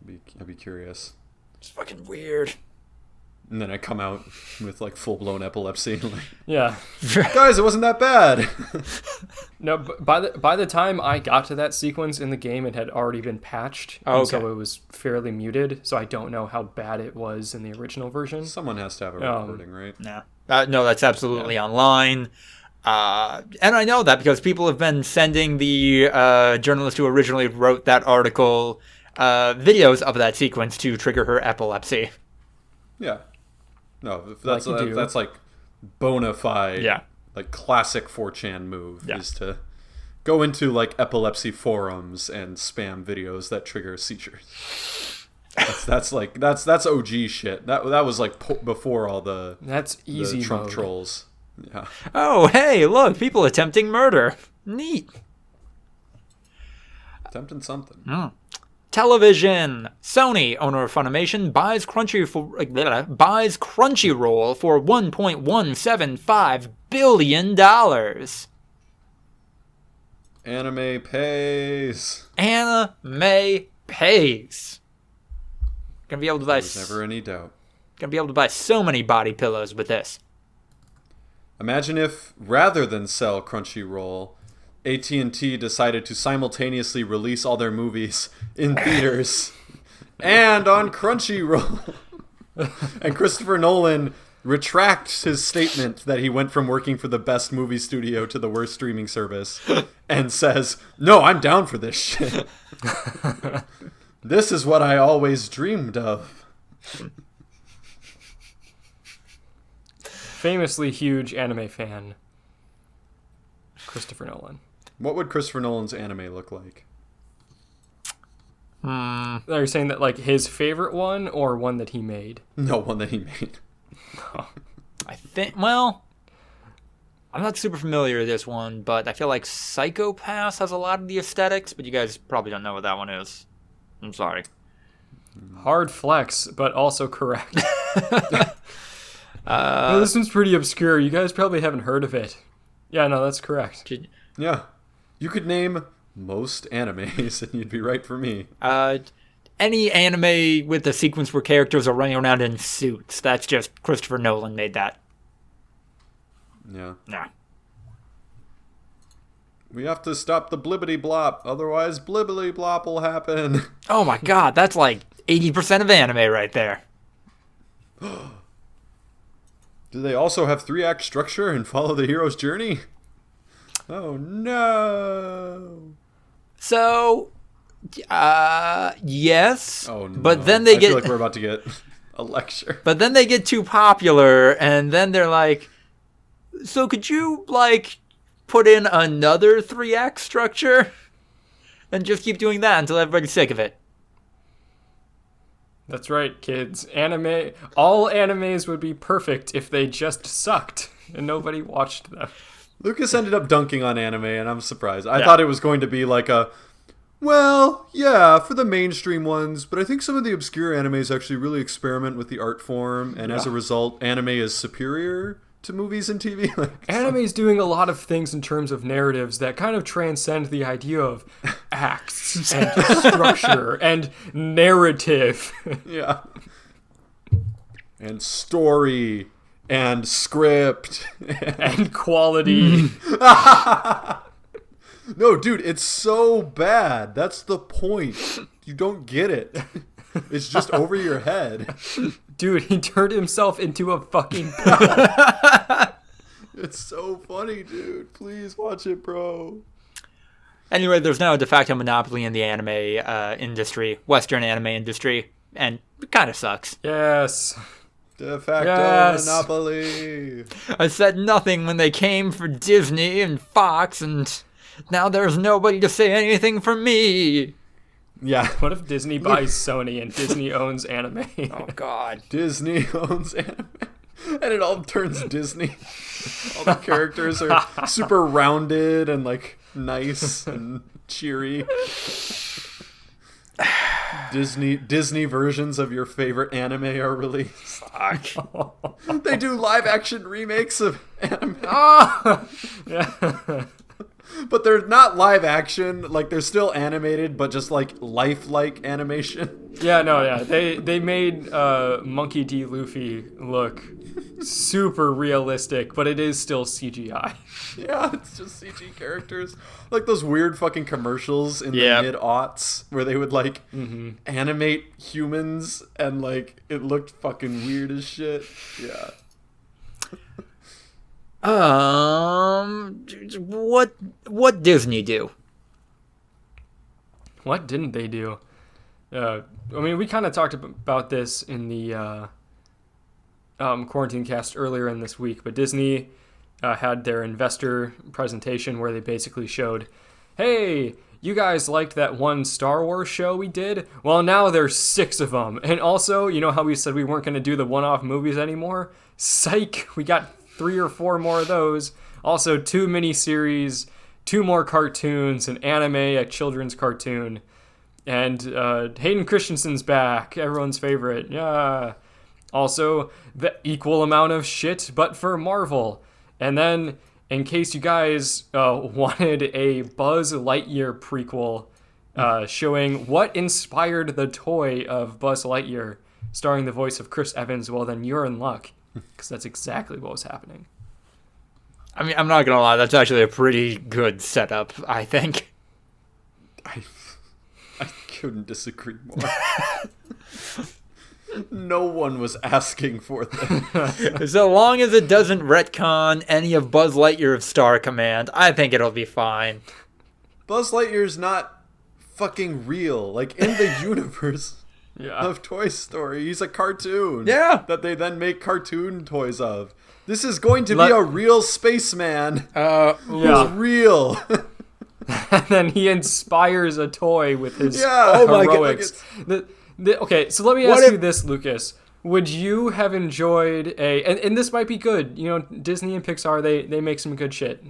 B: I'd be curious.
C: It's fucking weird.
B: And then I come out with like full blown epilepsy. Like,
A: yeah,
B: guys, it wasn't that bad.
A: No, by the time I got to that sequence in the game, it had already been patched,
C: and
A: so it was fairly muted. So I don't know how bad it was in the original version.
B: Someone has to have a recording, right?
C: No, no, that's absolutely online. And I know that because people have been sending the journalist who originally wrote that article videos of that sequence to trigger her epilepsy.
B: Yeah. No, that's like bona fide, like classic 4chan move is to go into like epilepsy forums and spam videos that trigger seizures. That's OG shit. That was like before all the
A: easy
B: Trump
A: mode.
B: Trolls. Yeah.
C: Oh, hey, look, people attempting murder. Neat.
B: Attempting something.
C: Television. Sony, owner of Funimation, buys Crunchyroll for $1.175 billion.
B: Anime pays.
C: Anime pays. Gonna be able to buy.
B: There's never any doubt.
C: Gonna be able to buy so many body pillows with this.
B: Imagine if, rather than sell Crunchyroll, AT&T decided to simultaneously release all their movies in theaters and on Crunchyroll. And Christopher Nolan retracts his statement that he went from working for the best movie studio to the worst streaming service and says, "No, I'm down for this shit. This is what I always dreamed of."
A: Famously huge anime fan, Christopher Nolan.
B: What would Christopher Nolan's anime look like?
A: Are you saying that like his favorite one or one that he made?
B: No, one that he made.
C: I think, well, I'm not super familiar with this one, but I feel like Psycho Pass has a lot of the aesthetics, but you guys probably don't know what that one is. I'm sorry.
A: Hard flex, but also correct. Well, this one's pretty obscure. You guys probably haven't heard of it. Yeah, no, that's correct.
B: Yeah. You could name most animes and you'd be right for me.
C: Any anime with a sequence where characters are running around in suits. That's just Christopher Nolan made that.
B: Yeah.
C: Nah.
B: We have to stop the blibbity blop, otherwise blibbity blop will happen.
C: Oh my god, that's like 80% of anime right there.
B: Do they also have 3-act structure and follow the hero's journey? Oh no.
C: So, yes.
B: Oh no.
C: But then they
B: I feel like we're about to get a lecture.
C: But then they get too popular, and then they're like, so could you, like, put in another 3-act structure? And just keep doing that until everybody's sick of it.
A: That's right, kids. All animes would be perfect if they just sucked and nobody watched them.
B: Lucas ended up dunking on anime, and I'm surprised. I thought it was going to be like well, yeah, for the mainstream ones, but I think some of the obscure animes actually really experiment with the art form, and as a result, anime is superior to movies and TV.
A: Anime's doing a lot of things in terms of narratives that kind of transcend the idea of acts and structure and narrative.
B: Yeah. And story and script
A: and quality.
B: No, dude, it's so bad. That's the point. You don't get it. It's just over your head.
A: Dude, he turned himself into a fucking pickle.
B: It's so funny, dude. Please watch it, bro.
C: Anyway, there's now a de facto monopoly in the anime industry, Western anime industry, and it kind of sucks.
A: Yes.
B: De facto monopoly.
C: I said nothing when they came for Disney and Fox, and now there's nobody to say anything for me.
B: Yeah.
A: What if Disney buys Sony and Disney owns anime?
C: Oh, God.
B: Disney owns anime. And it all turns Disney. All the characters are super rounded and, nice and cheery. Disney versions of your favorite anime are released.
C: Fuck.
B: They do live-action remakes of anime.
A: Yeah.
B: But they're not live action, they're still animated, but just lifelike animation.
A: Yeah, no, yeah. They made Monkey D. Luffy look super realistic, but it is still CGI.
B: Yeah, it's just CG characters. Like those weird fucking commercials in the mid-aughts where they would animate humans and it looked fucking weird as shit. Yeah.
C: What Disney do?
A: What didn't they do? We kind of talked about this in the quarantine cast earlier in this week, but Disney had their investor presentation where they basically showed, hey, you guys liked that one Star Wars show we did? Well, now there's 6 of them. And also, you know how we said we weren't going to do the one-off movies anymore? Psych! We got 3 or 4 more of those. Also, 2 miniseries, 2 more cartoons, an anime, a children's cartoon. And Hayden Christensen's back, everyone's favorite. Yeah. Also, the equal amount of shit, but for Marvel. And then, in case you guys wanted a Buzz Lightyear prequel showing what inspired the toy of Buzz Lightyear, starring the voice of Chris Evans, well, then you're in luck. Because that's exactly what was happening.
C: I mean, I'm not going to lie, that's actually a pretty good setup, I think.
B: I couldn't disagree more. No one was asking for that.
C: So long as it doesn't retcon any of Buzz Lightyear's Star Command, I think it'll be fine.
B: Buzz Lightyear's not fucking real. In the universe of Toy Story, he's a cartoon.
C: Yeah.
B: That they then make cartoon toys of. This is going to be a real spaceman who's real.
A: And then he inspires a toy with his
B: My
A: heroics.
B: God,
A: okay, so let me ask you this, Lucas. Would you have enjoyed and this might be good, Disney and Pixar, they make some good shit.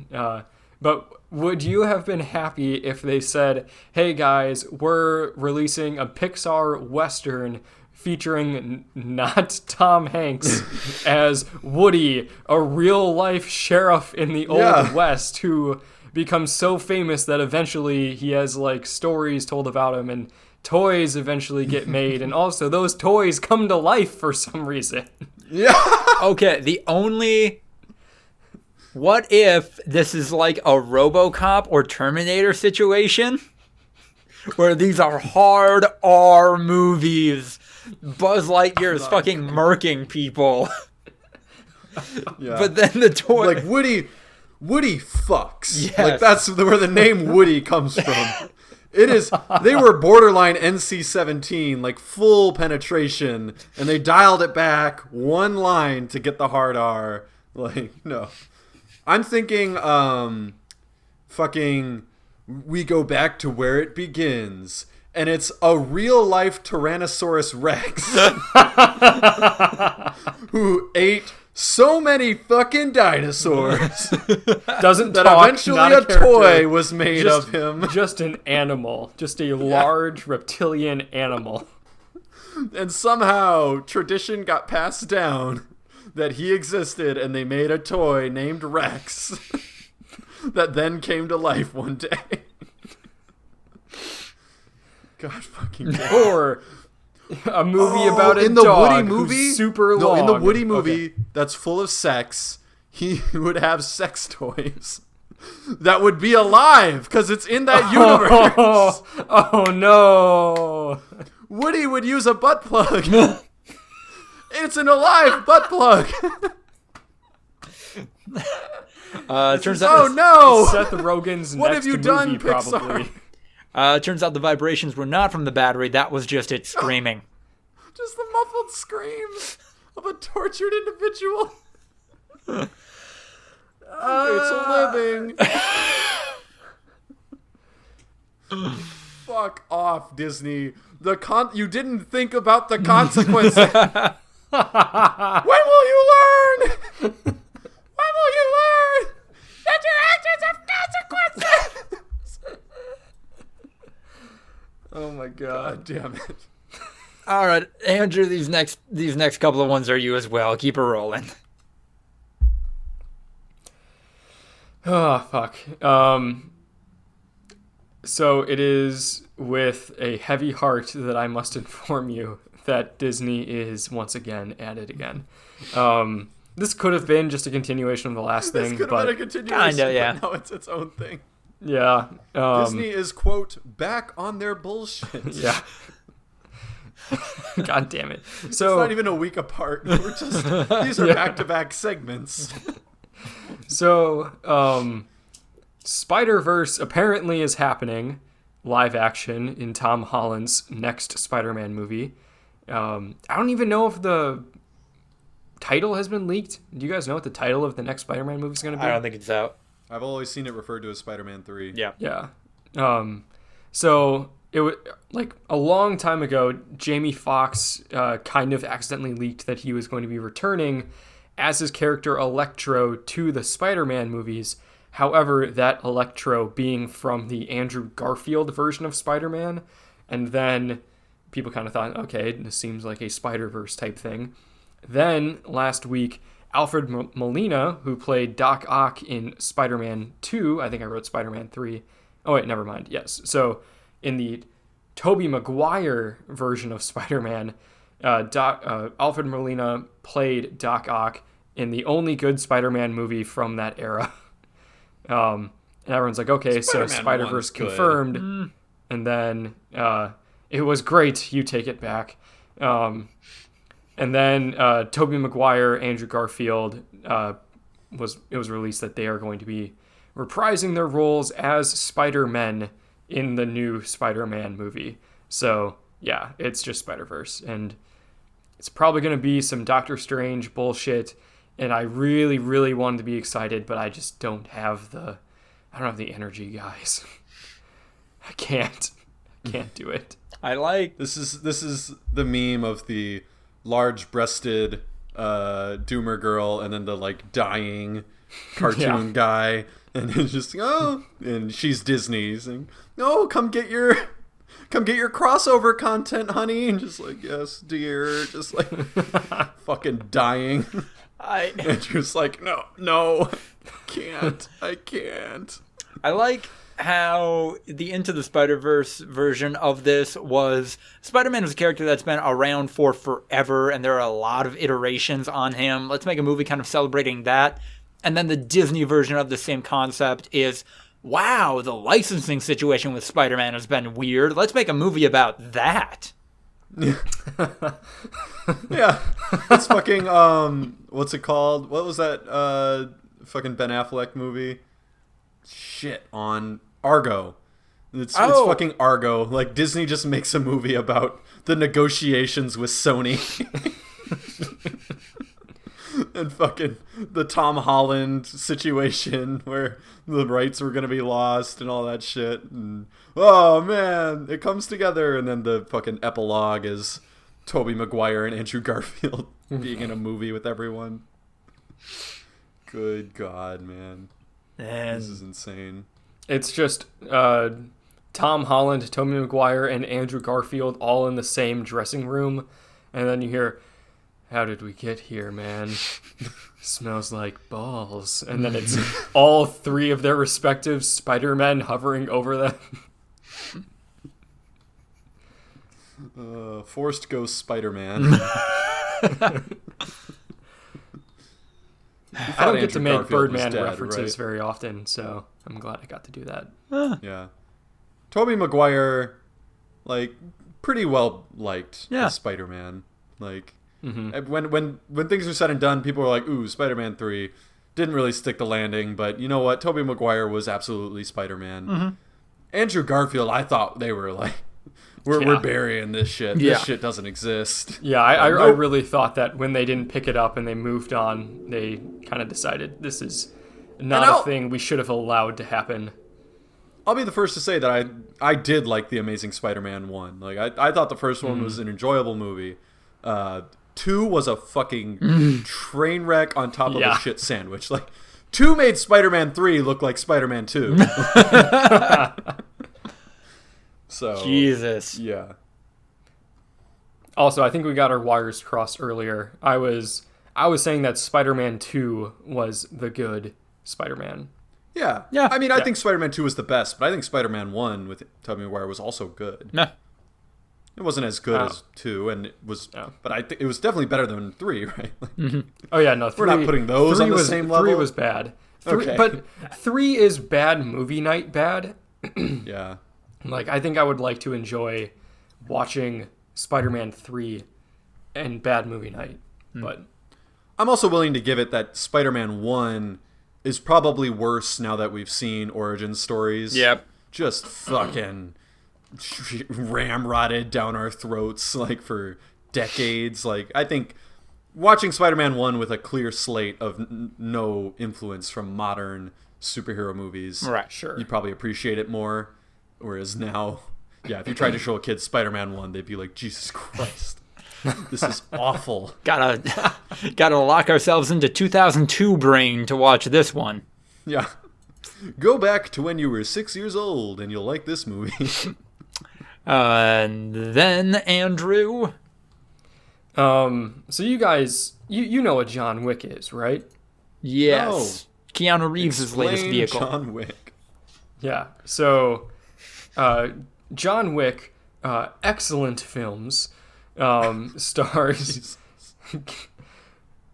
A: But would you have been happy if they said, hey guys, we're releasing a Pixar Western featuring not Tom Hanks as Woody, a real-life sheriff in the Old West who becomes so famous that eventually he has, stories told about him and toys eventually get made, and also those toys come to life for some reason.
B: Yeah.
C: Okay, what if this is like a RoboCop or Terminator situation? Where these are hard R movies. Buzz Lightyear is fucking murking people.
B: Yeah.
C: But then the toy...
B: Woody fucks.
C: Yes.
B: That's where the name Woody comes from. It is. They were borderline NC-17, full penetration, and they dialed it back one line to get the hard R. No. I'm thinking, fucking we go back to where it begins. And it's a real-life Tyrannosaurus Rex who ate so many fucking dinosaurs
A: Doesn't
B: that
A: talk,
B: eventually
A: not
B: a
A: character.
B: toy was made of him.
A: Just an animal. Just a large reptilian animal.
B: And somehow tradition got passed down that he existed, and they made a toy named Rex that then came to life one day. God fucking damn.
A: Or a movie about a
B: in the
A: dog
B: Woody movie,
A: who's super long.
B: No, in the Woody movie that's full of sex, he would have sex toys that would be alive because it's in that universe.
A: Oh no!
B: Woody would use a butt plug. It's an alive butt plug.
C: Turns out.
B: Oh no!
A: Seth Rogen's
B: What
A: next
B: have you done,
A: movie,
B: Pixar?
A: probably.
C: Turns out the vibrations were not from the battery. That was just it screaming.
B: Just the muffled screams of a tortured individual. It's a living. Fuck off, Disney. You didn't think about the consequences. When will you learn? When will you learn that your actions have consequences?
A: Oh my
B: God
A: god.
B: damn it.
C: All right, Andrew, these next couple of ones are you as well. Keep her rolling.
A: Oh fuck. So it is with a heavy heart that I must inform you that Disney is once again at it again. This could have been just a continuation of the last
B: This
A: thing,
B: could have
A: but
B: been a continuation,
C: Kinda, yeah.
B: but now it's its own thing.
A: yeah.
B: Disney is, quote, back on their bullshit.
A: Yeah. God damn it.
B: It's
A: So
B: not even a week apart. We're just these are
A: Yeah.
B: back-to-back segments.
A: So, Spider-Verse apparently is happening, live action, in Tom Holland's next Spider-Man movie. I don't even know if the title has been leaked. Do you guys know what the title of the next Spider-Man movie is going to be?
C: I don't think it's out.
B: I've always seen it referred to as Spider-Man 3.
C: Yeah.
A: Yeah. So it was like a long time ago, Jamie Foxx kind of accidentally leaked that he was going to be returning as his character Electro to the Spider-Man movies. However, that Electro being from the Andrew Garfield version of Spider-Man. And then people kind of thought, okay, this seems like a Spider-Verse type thing. Then last week, Alfred Molina, who played Doc Ock in Spider-Man 2, I think I wrote Spider-Man 3. Oh, wait, never mind. Yes. So in the Tobey Maguire version of Spider-Man, Alfred Molina played Doc Ock in the only good Spider-Man movie from that era. And everyone's like, okay, so Spider-Verse confirmed. And then it was great. You take it back. And then Tobey Maguire, Andrew Garfield, it was released that they are going to be reprising their roles as Spider-Men in the new Spider-Man movie. So, yeah, it's just Spider-Verse. And it's probably going to be some Doctor Strange bullshit. And I really, really wanted to be excited, but I just don't have the energy, guys. I can't do it.
C: I like.
B: This is the meme of the large-breasted Doomer girl and then the like dying cartoon guy, and it's just and she's Disney saying, "Oh, come get your crossover content, honey," and just like, "Yes, dear," just like fucking dying. And just like, no, I can't.
C: I like how the Into the Spider-Verse version of this was Spider-Man was a character that's been around for forever, and there are a lot of iterations on him. Let's make a movie kind of celebrating that. And then the Disney version of the same concept is, wow, the licensing situation with Spider-Man has been weird. Let's make a movie about that.
B: Yeah. It's fucking what's it called? What was that fucking Ben Affleck movie? Shit, on Argo. It's fucking Argo. Like, Disney just makes a movie about the negotiations with Sony. And fucking the Tom Holland situation where the rights were going to be lost and all that shit. And, oh, man, it comes together. And then the fucking epilogue is Tobey Maguire and Andrew Garfield being in a movie with everyone. Good God, man. This is insane.
A: It's just Tom Holland, Tobey Maguire, and Andrew Garfield all in the same dressing room. And then you hear, how did we get here, man? Smells like balls. And then it's all three of their respective Spider-Men hovering over them.
B: Forced Ghost Spider-Man.
A: I don't get to make
B: Garfield was
A: Birdman
B: dead,
A: references
B: right?
A: very often, so I'm glad I got to do that.
B: Yeah. Tobey Maguire, like, pretty well liked as Spider-Man. Like, when things are said and done, people are like, ooh, Spider-Man 3 didn't really stick the landing, but you know what? Tobey Maguire was absolutely Spider-Man. Andrew Garfield, I thought they were like, we're burying this shit. This shit doesn't exist.
A: Yeah, I really thought that when they didn't pick it up and they moved on, they kind of decided this is not a thing we should have allowed to happen.
B: I'll be the first to say that I did like The Amazing Spider-Man 1. Like, I thought the first one was an enjoyable movie. 2 was a fucking train wreck on top of a shit sandwich. Like, 2 made Spider-Man 3 look like Spider-Man 2. So
C: Jesus.
B: Yeah.
A: Also, I think we got our wires crossed earlier. I was saying that Spider-Man 2 was the good Spider-Man.
B: Yeah. I mean, I think Spider-Man 2 was the best, but I think Spider-Man 1 with Tobey Maguire was also good.
C: Nah.
B: It wasn't as good as 2, and it was, but I think it was definitely better than 3, right? Like,
A: Oh yeah, no, 3,
B: we're not putting those on the same level.
A: 3 was bad.
B: Okay.
A: But 3 is bad movie night bad.
B: Yeah.
A: Like, I think I would like to enjoy watching Spider-Man 3 and bad movie night. But
B: I'm also willing to give it that Spider-Man 1 is probably worse now that we've seen origin stories.
C: Yep.
B: Just fucking ramrodded down our throats, like, for decades. Like, I think watching Spider-Man 1 with a clear slate of no influence from modern superhero movies,
C: Right, sure.
B: you'd probably appreciate it more. Whereas now, if you tried to show a kid Spider-Man 1, they'd be like, Jesus Christ, this is awful.
C: Gotta lock ourselves into 2002 brain to watch this one.
B: Yeah. Go back to when you were 6 years old and you'll like this movie.
C: And then, Andrew.
A: so you guys, you know what John Wick is, right?
C: Yes. No. Keanu Reeves' latest vehicle.
B: John Wick.
A: Yeah. So, John Wick, excellent films, stars.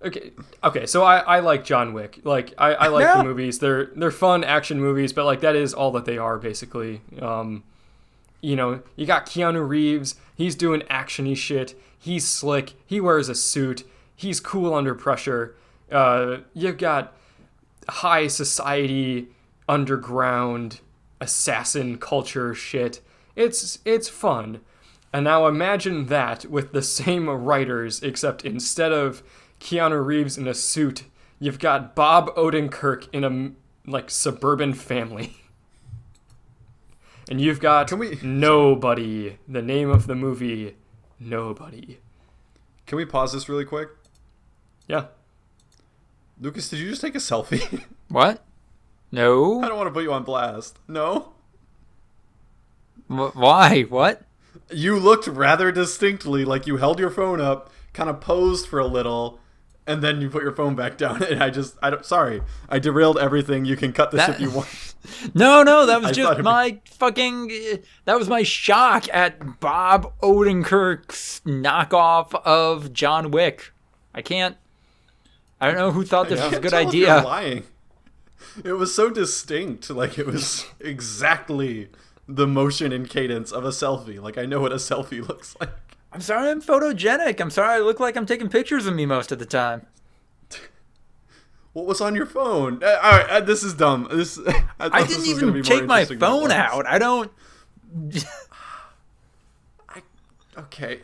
A: Okay. So I like John Wick. Like, I like the movies. They're fun action movies, but like that is all that they are basically. You know, you got Keanu Reeves. He's doing action-y shit. He's slick. He wears a suit. He's cool under pressure. You've got high society, underground, assassin culture shit. It's fun. And now imagine that with the same writers, except instead of Keanu Reeves in a suit, you've got Bob Odenkirk in a, like, suburban family. And you've got Nobody. The name of the movie, Nobody.
B: Can we pause this really quick?
A: Yeah.
B: Lucas, did you just take a selfie?
C: What? No.
B: I don't want to put you on blast. No?
C: Why? What?
B: You looked rather distinctly like you held your phone up, kind of posed for a little, and then you put your phone back down. And sorry. I derailed everything. You can cut this if you want.
C: No, that was just my that was my shock at Bob Odenkirk's knockoff of John Wick. I don't know who thought this was a good idea.
B: You're lying. It was so distinct. Like, it was exactly the motion and cadence of a selfie. Like, I know what a selfie looks like.
C: I'm sorry I'm photogenic. I'm sorry I look like I'm taking pictures of me most of the time.
B: What was on your phone? All right, this is dumb.
C: I didn't even take my phone out. I don't...
B: Okay.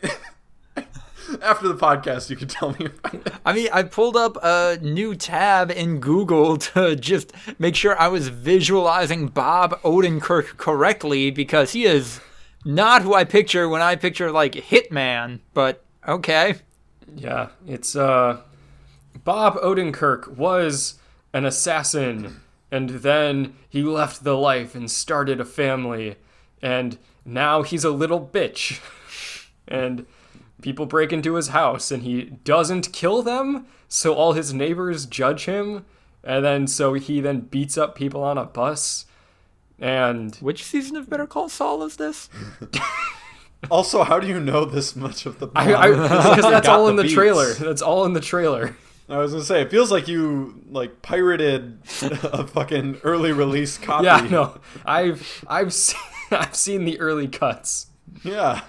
B: After the podcast, you can tell me about it.
C: I mean, I pulled up a new tab in Google to just make sure I was visualizing Bob Odenkirk correctly, because he is not who I picture when I picture, like, Hitman, but okay.
A: Yeah, it's, Bob Odenkirk was an assassin, and then he left the life and started a family, and now he's a little bitch. And people break into his house, and he doesn't kill them, so all his neighbors judge him, and then so he then beats up people on a bus. And
C: Which season of Better Call Saul is this?
B: Also, how do you know this much of the plot?
A: because that's
B: got
A: all in the
B: beats.
A: trailer. That's all in the trailer.
B: I was gonna say, it feels like you like pirated a fucking early release copy.
A: Yeah, no, I've seen the early cuts.
B: Yeah.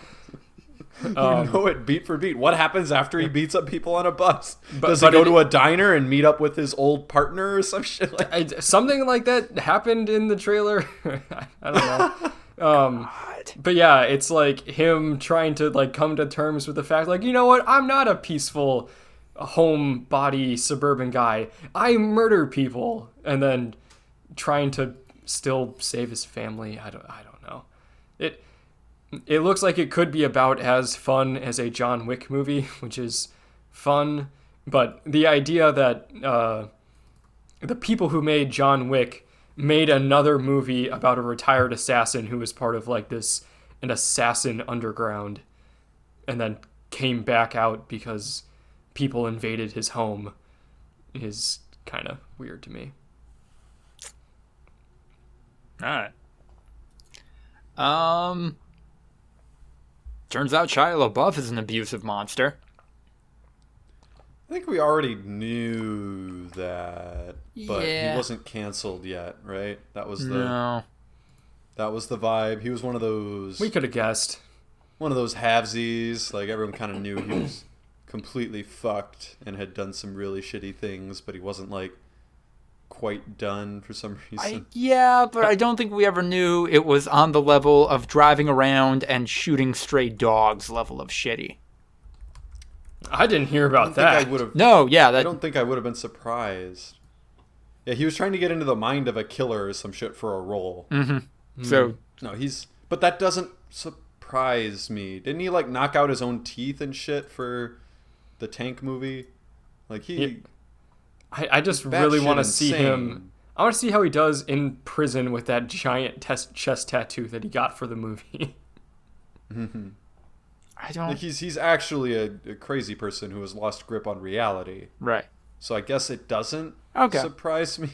B: You know it beat for beat. What happens after he beats up people on a bus? Does he go to a diner and meet up with his old partner or some shit like
A: something like that happened in the trailer. I don't know. But yeah, it's like him trying to like come to terms with the fact, like, you know what? I'm not a peaceful homebody suburban guy. I murder people, and then trying to still save his family. I don't know. It looks like it could be about as fun as a John Wick movie, which is fun, but the idea that the people who made John Wick made another movie about a retired assassin who was part of like an assassin underground, and then came back out because people invaded his home is kind of weird to me.
C: All right. Turns out Shia LaBeouf is an abusive monster.
B: I think we already knew that, but
C: Yeah.
B: he wasn't canceled yet, right? That was the
C: No.
B: that was the vibe. He was one of those
A: We could have guessed.
B: halvesies. Like everyone kind of knew he was completely fucked and had done some really shitty things, but he wasn't like quite done for some reason.
C: Yeah, but I don't think we ever knew it was on the level of driving around and shooting stray dogs level of shitty.
A: I didn't hear about that.
C: No, yeah,
B: I don't think I would have been surprised. Yeah, he was trying to get into the mind of a killer or some shit for a role.
C: Mm-hmm. So
B: No, but that doesn't surprise me. Didn't he like knock out his own teeth and shit for the Tank movie? Like
A: I just
B: That
A: really
B: shit
A: want to see
B: insane.
A: him. I want to see how he does in prison with that giant chest tattoo that he got for the movie.
C: I don't.
B: Like he's actually a crazy person who has lost grip on reality.
C: Right.
B: So I guess it doesn't surprise me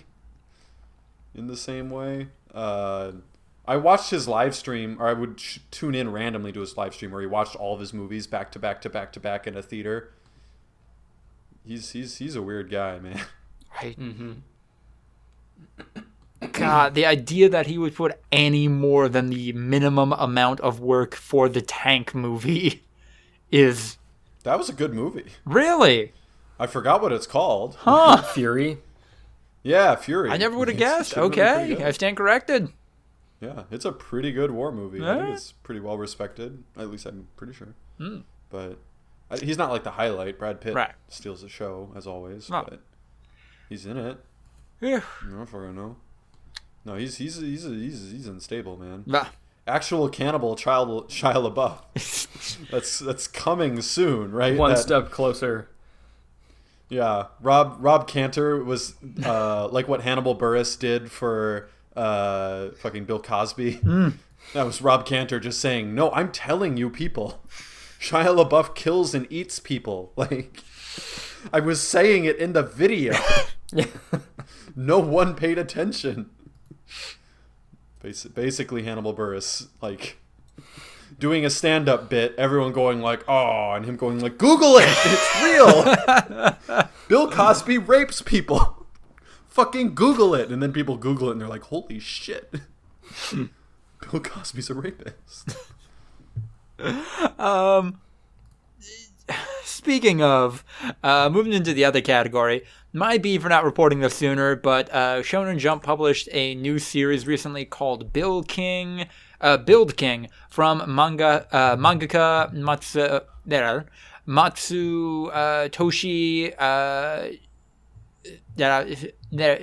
B: in the same way. I watched his live stream, or I would tune in randomly to his live stream where he watched all of his movies back to back to back to back in a theater. He's a weird guy, man.
C: God, the idea that he would put any more than the minimum amount of work for the Tank movie is...
B: That was a good movie.
C: Really?
B: I forgot what it's called.
C: Huh.
A: Fury.
B: Yeah, Fury.
C: I never would have
B: It's
C: guessed.
B: generally pretty
C: Okay,
B: good.
C: I stand corrected.
B: Yeah, it's a pretty good war movie. I
C: Yeah.
B: think it's pretty well respected. At least I'm pretty sure. But he's not like the highlight. Brad Pitt
C: Right.
B: steals the show as always,
C: No.
B: but he's in it.
C: Yeah.
B: No, if I know. No, he's unstable, man.
C: Bah.
B: Actual cannibal child Shia LaBeouf. that's coming soon, right?
A: One
B: That-
A: step closer.
B: Yeah, Rob Cantor was like what Hannibal Buress did for fucking Bill Cosby. That was Rob Cantor just saying, "No, I'm telling you, people, Shia LaBeouf kills and eats people." Like, I was saying it in the video. No one paid attention. Basically, Hannibal Buress like doing a stand-up bit, everyone going like, "Oh," and him going like, "Google it, it's real." Bill Cosby rapes people. Fucking Google it, and then people Google it, and they're like, "Holy shit, Bill Cosby's a rapist."
C: Speaking of, moving into the other category, my beef for not reporting this sooner, but Shonen Jump published a new series recently called Build King from mangaka Matsu Toshi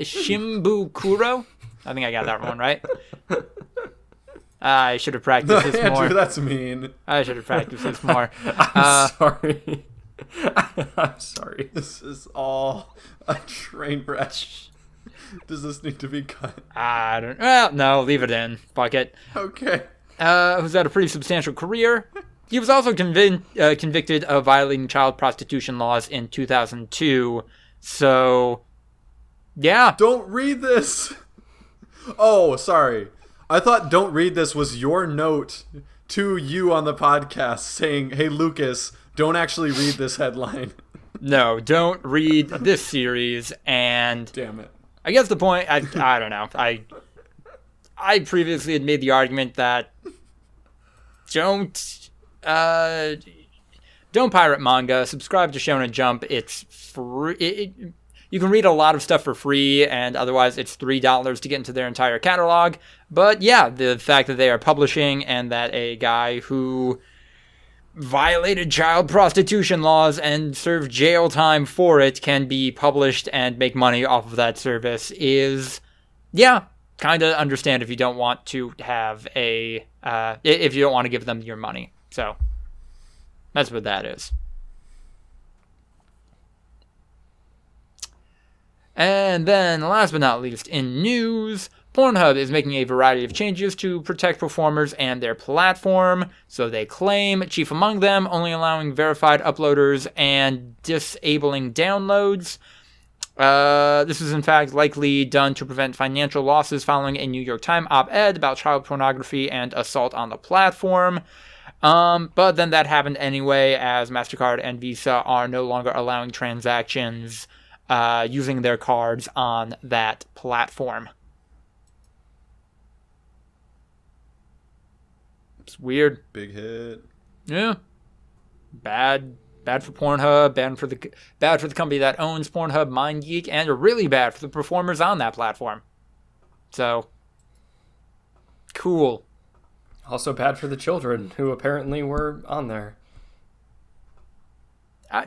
C: Shimbukuro. I think I got that one right. I should have practiced this more.
B: Andrew, that's mean.
C: I should have practiced this more.
A: I'm sorry. I'm sorry.
B: This is all a train wreck. Does this need to be cut?
C: I don't. Well, no, leave it in. Fuck it.
B: Okay.
C: Who's had a pretty substantial career. He was also convicted of violating child prostitution laws in 2002. So, yeah.
B: Don't read this. Oh, sorry. I thought "don't read this" was your note to you on the podcast saying, "Hey, Lucas, don't actually read this headline."
C: No, don't read this series. And
B: damn it.
C: I guess the point, I don't know. I previously had made the argument that don't pirate manga. Subscribe to Shonen Jump. It's free. You can read a lot of stuff for free, and otherwise it's $3 to get into their entire catalog. But yeah, the fact that they are publishing and that a guy who violated child prostitution laws and served jail time for it can be published and make money off of that service is, yeah, kind of understand if you don't want to have if you don't want to give them your money. So that's what that is. And then, last but not least, in news, Pornhub is making a variety of changes to protect performers and their platform, so they claim, chief among them, only allowing verified uploaders and disabling downloads. This is in fact likely done to prevent financial losses following a New York Times op-ed about child pornography and assault on the platform. But then that happened anyway, as MasterCard and Visa are no longer allowing transactions using their cards on that platform. It's weird.
B: Big hit.
C: Yeah. Bad for Pornhub, bad for the company that owns Pornhub, MindGeek, and really bad for the performers on that platform. So, cool.
A: Also bad for the children who apparently were on there.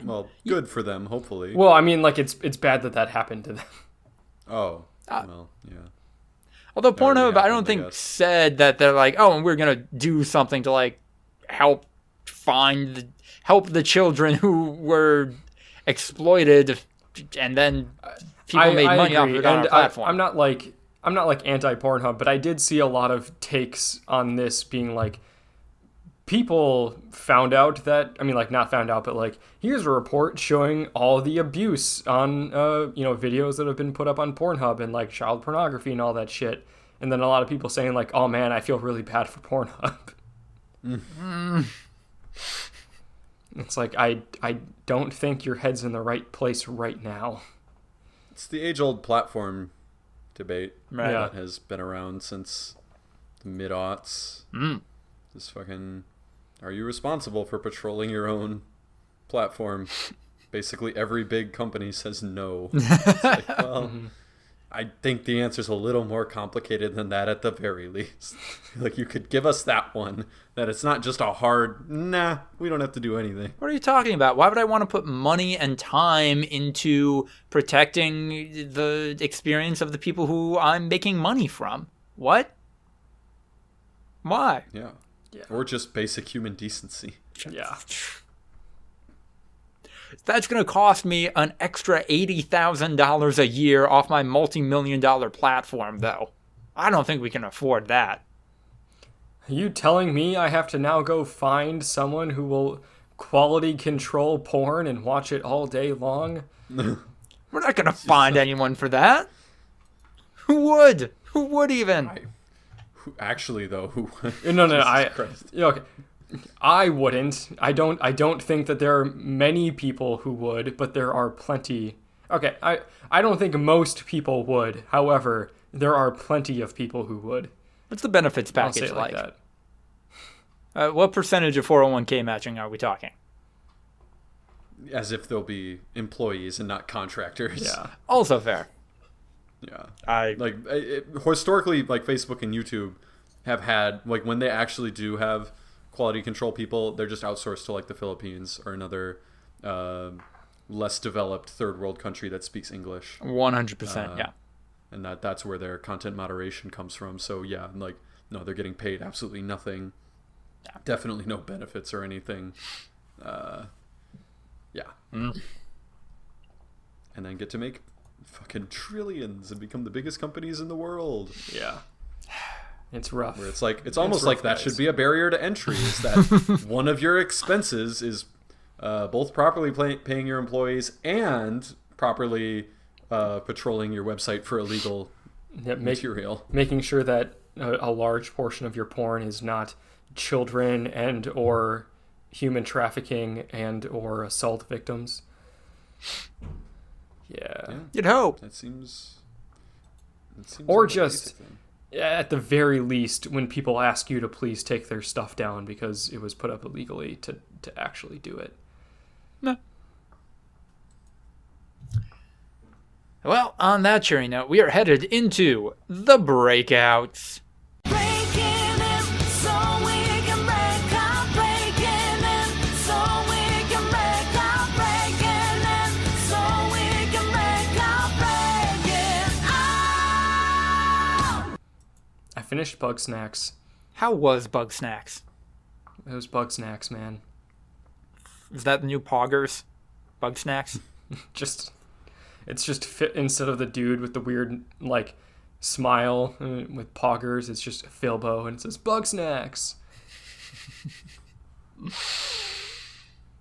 B: Well, good for them, hopefully.
A: Well, I mean, like, it's bad that happened to them.
B: Oh, well, yeah.
C: Although Pornhub,
B: happened,
C: I don't think, said that they're like, oh, and we're going to do something to, like, help the children who were exploited, and then people made money off of it on our platform.
A: I'm not like anti-Pornhub, but I did see a lot of takes on this being like, people found out that, I mean, like, not found out, but like, here's a report showing all the abuse on videos that have been put up on Pornhub and like child pornography and all that shit. And then a lot of people saying like, oh man, I feel really bad for Pornhub. It's like, I don't think your head's in the right place right now.
B: It's the age-old platform debate
C: Right.
B: that has been around since the mid-aughts. This fucking, are you responsible for patrolling your own platform? Basically every big company says no. It's like, well, I think the answer's a little more complicated than that at the very least. Like, you could give us that one, that it's not just a hard, nah, we don't have to do anything.
C: What are you talking about? Why would I want to put money and time into protecting the experience of the people who I'm making money from? What? Why?
B: Yeah. Or just basic human decency.
A: Yeah.
C: That's going to cost me an extra $80,000 a year off my multi-million-dollar platform, though. I don't think we can afford that.
A: Are you telling me I have to now go find someone who will quality control porn and watch it all day long?
C: We're not going to find anyone for that. Who would? Who would even?
B: Actually, though, who?
A: No, okay. I wouldn't. I don't think that there are many people who would, but there are plenty. Okay, I don't think most people would. However, there are plenty of people who would.
C: What's the benefits
A: I'll say
C: package
A: it
C: like?
A: that.
C: What percentage of 401k matching are we talking?
B: As if they'll be employees and not contractors.
A: Yeah.
C: Also fair.
B: Yeah. Historically, like, Facebook and YouTube have had, like, when they actually do have quality control people, they're just outsourced to like the Philippines or another less developed third world country that speaks English.
C: 100%, yeah.
B: And that's where their content moderation comes from. So yeah, like no, they're getting paid absolutely nothing. Yeah. Definitely no benefits or anything. Yeah. And then get to make fucking trillions and become the biggest companies in the world.
A: Yeah. It's rough.
B: Where it's almost like that should be a barrier to entry, is that one of your expenses is both properly paying your employees and properly patrolling your website for illegal material.
A: Making sure that a large portion of your porn is not children and or human trafficking and or assault victims. Yeah.
C: You'd hope.
B: That seems
A: or
B: like
A: just at the very least, when people ask you to please take their stuff down because it was put up illegally, to actually do it.
C: No. Well, on that cheery note, we are headed into the breakouts.
A: I finished Bug Snacks.
C: How was Bug Snacks?
A: It was Bug Snacks, man.
C: Is that the new Poggers? Bug Snacks?
A: It's just fit instead of the dude with the weird like smile with Poggers. It's just Philbo and it says Bug Snacks.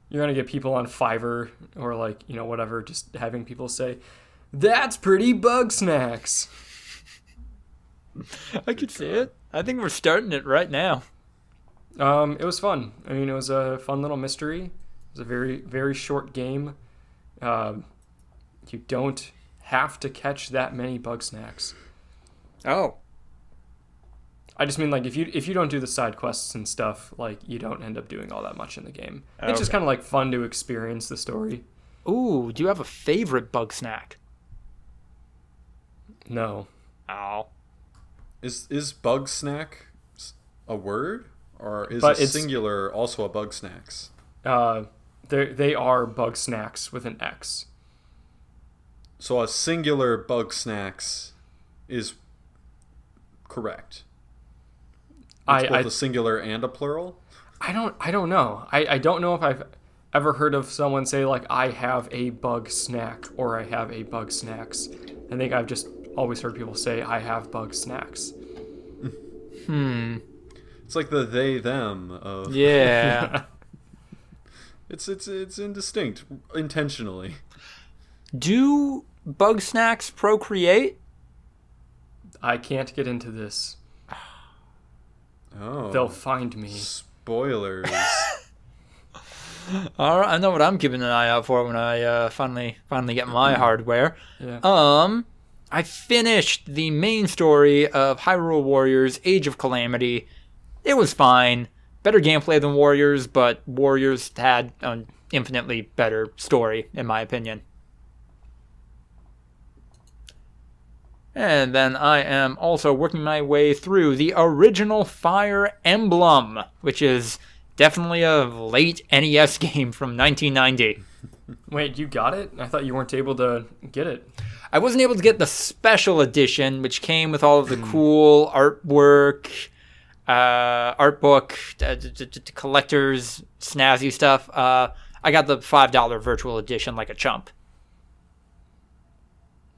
A: You're gonna get people on Fiverr or like whatever, just having people say, "That's pretty Bug Snacks."
C: I could see it. I think we're starting it right now.
A: It was fun. I mean, it was a fun little mystery. It was a very, very short game. You don't have to catch that many Bug Snacks.
C: Oh.
A: I just mean, like, if you don't do the side quests and stuff, like, you don't end up doing all that much in the game. Okay. It's just kind of, like, fun to experience the story.
C: Ooh, do you have a favorite Bug Snack?
A: No.
C: Oh.
B: Is Bug Snack a word? Or is it singular also a Bug Snacks?
A: They are Bug Snacks with an X.
B: So a singular Bug Snacks is correct. It's both a singular and a plural?
A: I don't know. I don't know if I've ever heard of someone say, like, I have a Bug Snack or I have a Bug Snacks. I think I've just always heard people say, I have Bug Snacks.
B: It's like the they them of
C: yeah.
B: It's indistinct intentionally.
C: Do Bug Snacks procreate?
A: I can't get into this.
B: Oh.
A: They'll find me.
B: Spoilers.
C: All right, I know what I'm keeping an eye out for when I finally get my hardware.
A: Yeah.
C: I finished the main story of Hyrule Warriors: Age of Calamity. It was fine. Better gameplay than Warriors, but Warriors had an infinitely better story, in my opinion. And then I am also working my way through the original Fire Emblem, which is definitely a late NES game from 1990.
A: Wait, you got it? I thought you weren't able to get it.
C: I wasn't able to get the special edition, which came with all of the cool artwork, art book, collector's snazzy stuff. I got the $5 virtual edition like a chump.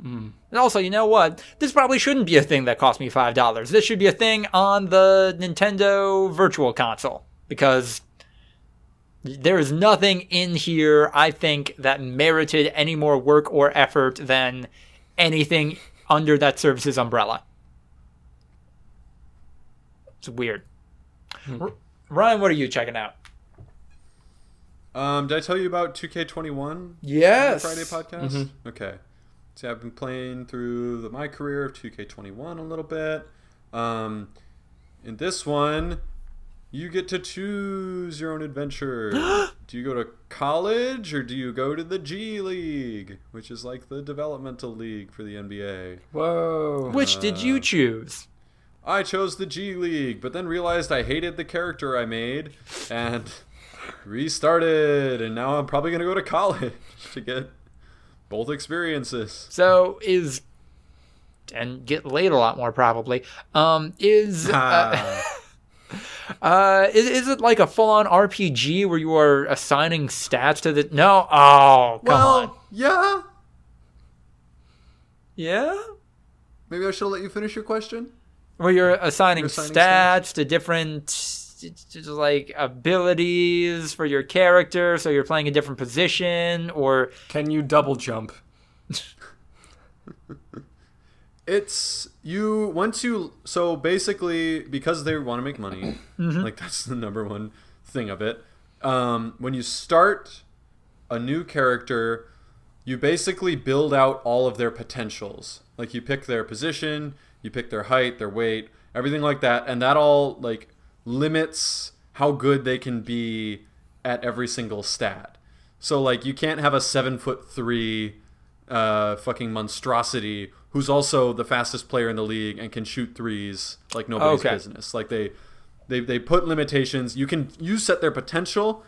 C: And also, you know what? This probably shouldn't be a thing that cost me $5. This should be a thing on the Nintendo Virtual Console, because there is nothing in here, I think, that merited any more work or effort than anything under that service's umbrella. It's weird. Ryan, what are you checking out?
B: Did I tell you about 2K21?
C: Yes.
B: On the Friday podcast? Mm-hmm. Okay. So I've been playing through my career of 2K21 a little bit. In this one, you get to choose your own adventure. Do you go to college or do you go to the G League, which is like the developmental league for the NBA?
A: Whoa.
C: Which did you choose?
B: I chose the G League, but then realized I hated the character I made and restarted, and now I'm probably going to go to college to get both experiences.
C: So and get laid a lot more probably. Is it like a full-on RPG where you are assigning stats to the... No? Oh, come on.
B: Yeah.
C: Yeah?
B: Maybe I should let you finish your question.
C: Where you're assigning stats to different like abilities for your character, so you're playing a different position, or...
A: Can you double jump?
B: So basically, because they want to make money, like that's the number one thing of it. When you start a new character, you basically build out all of their potentials. Like you pick their position, you pick their height, their weight, everything like that, and that all like limits how good they can be at every single stat. So like you can't have a 7'3" fucking monstrosity who's also the fastest player in the league and can shoot threes like nobody's business. Like they put limitations. You set their potential,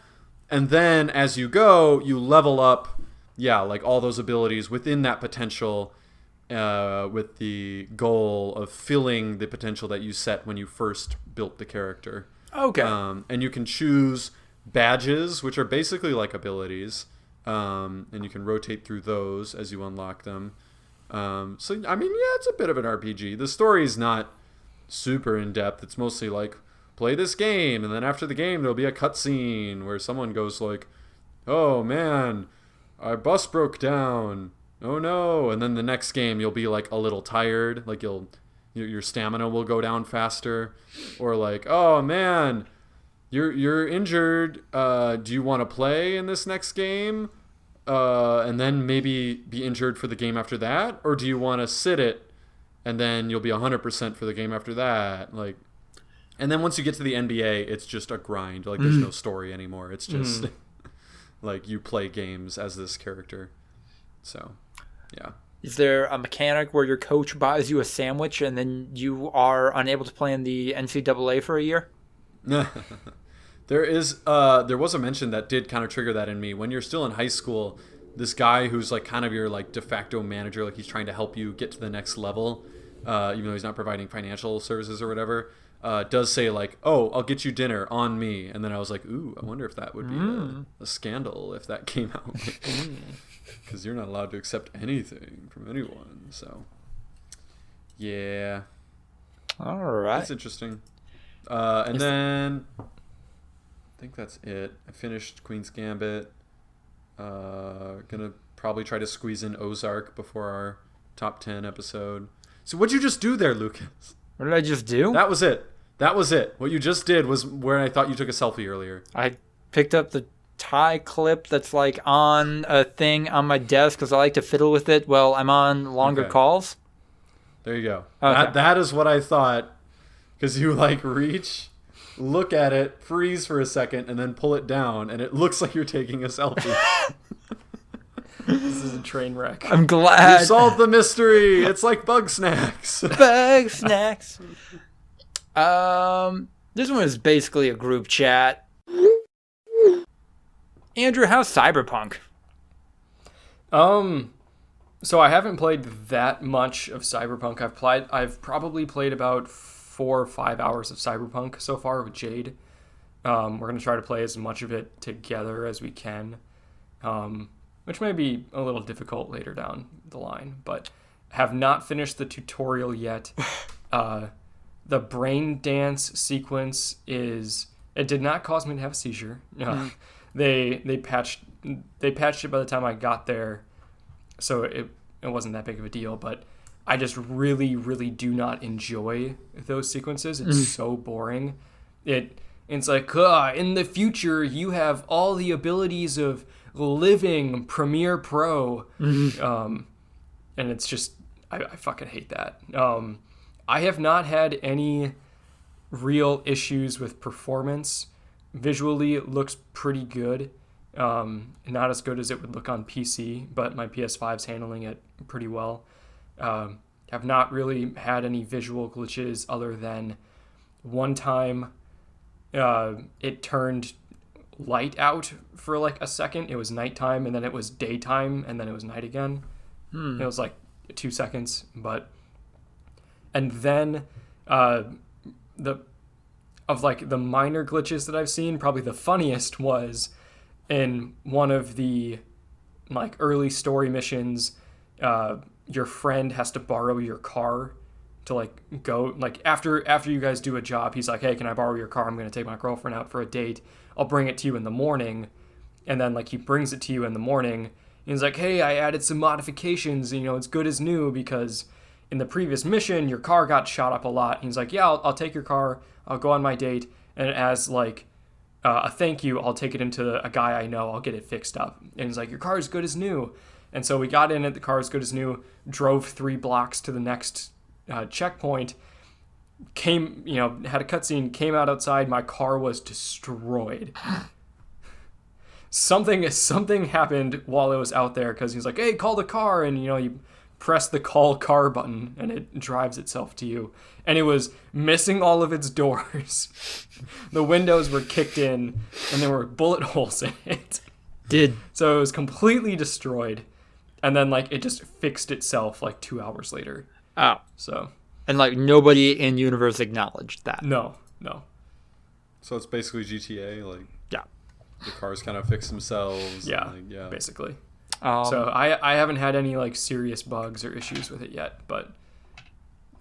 B: and then as you go, you level up, like all those abilities within that potential, with the goal of filling the potential that you set when you first built the character.
C: Okay.
B: And you can choose badges, which are basically like abilities, and you can rotate through those as you unlock them. So, I mean, yeah, it's a bit of an RPG. The story is not super in-depth. It's mostly like, play this game, and then after the game, there'll be a cutscene where someone goes like, oh, man, our bus broke down. Oh, no. And then the next game, you'll be like a little tired. Like your stamina will go down faster. Or like, oh, man, you're injured. Do you want to play in this next game? And then maybe be injured for the game after that? Or do you want to sit it and then you'll be 100% for the game after that? Like, and then once you get to the NBA, it's just a grind. Like, there's no story anymore. It's just like you play games as this character. So, yeah.
C: Is there a mechanic where your coach buys you a sandwich and then you are unable to play in the NCAA for a year?
B: There was a mention that did kind of trigger that in me. When you're still in high school, this guy who's like kind of your like de facto manager, like he's trying to help you get to the next level, even though he's not providing financial services or whatever, does say like, oh, I'll get you dinner on me. And then I was like, ooh, I wonder if that would be a scandal if that came out. Because you're not allowed to accept anything from anyone. So, yeah.
C: All right.
B: That's interesting. Then... I think that's it. I finished Queen's Gambit. Gonna probably try to squeeze in Ozark before our top 10 episode. So what'd you just do there, Lucas?
C: What did I just do?
B: That was it. What you just did was where I thought you took a selfie earlier.
C: I picked up the tie clip that's like on a thing on my desk because I like to fiddle with it while I'm on longer calls.
B: There you go.
C: Okay.
B: That is what I thought. Because you like reach, look at it, freeze for a second, and then pull it down, and it looks like you're taking a selfie.
A: This is a train wreck.
C: I'm glad.
B: You solved the mystery. It's like Bug Snacks.
C: Bug Snacks. This one is basically a group chat. Andrew, how's Cyberpunk?
A: So I haven't played that much of Cyberpunk. I've probably played about 4 or 5 hours of Cyberpunk so far with Jade. We're going to try to play as much of it together as we can, which may be a little difficult later down the line, but have not finished the tutorial yet. The brain dance sequence it did not cause me to have a seizure. They patched it by the time I got there, so it wasn't that big of a deal, but I just really, really do not enjoy those sequences. It's so boring. It's like, in the future, you have all the abilities of living Premiere Pro. And it's just, I fucking hate that. I have not had any real issues with performance. Visually, it looks pretty good. Not as good as it would look on PC, but my PS5's handling it pretty well. have not really had any visual glitches other than one time it turned light out for like a second. It was nighttime, and then it was daytime, and then it was night again. It was like 2 seconds, and then the minor glitches that I've seen, probably the funniest was in one of the like early story missions. Your friend has to borrow your car to like go, like after you guys do a job, he's like, hey, can I borrow your car? I'm going to take my girlfriend out for a date. I'll bring it to you in the morning. And then like he brings it to you in the morning. And he's like, hey, I added some modifications. And, it's good as new because in the previous mission, your car got shot up a lot. And he's like, yeah, I'll take your car. I'll go on my date. And as like a thank you, I'll take it into a guy I know. I'll get it fixed up. And he's like, your car is good as new. And so we got in it. The car is good as new. Drove 3 blocks to the next checkpoint. Came, had a cutscene. Came outside. My car was destroyed. Something happened while it was out there because he's like, hey, call the car. And, you press the call car button and it drives itself to you. And it was missing all of its doors. The windows were kicked in and there were bullet holes in it. So it was completely destroyed. And then like it just fixed itself like 2 hours later.
C: Oh.
A: So.
C: And like nobody in universe acknowledged that.
A: No.
B: So it's basically GTA, like
C: yeah.
B: The cars kind of fix themselves.
A: Yeah,
B: yeah.
A: Basically. So I haven't had any like serious bugs or issues with it yet, but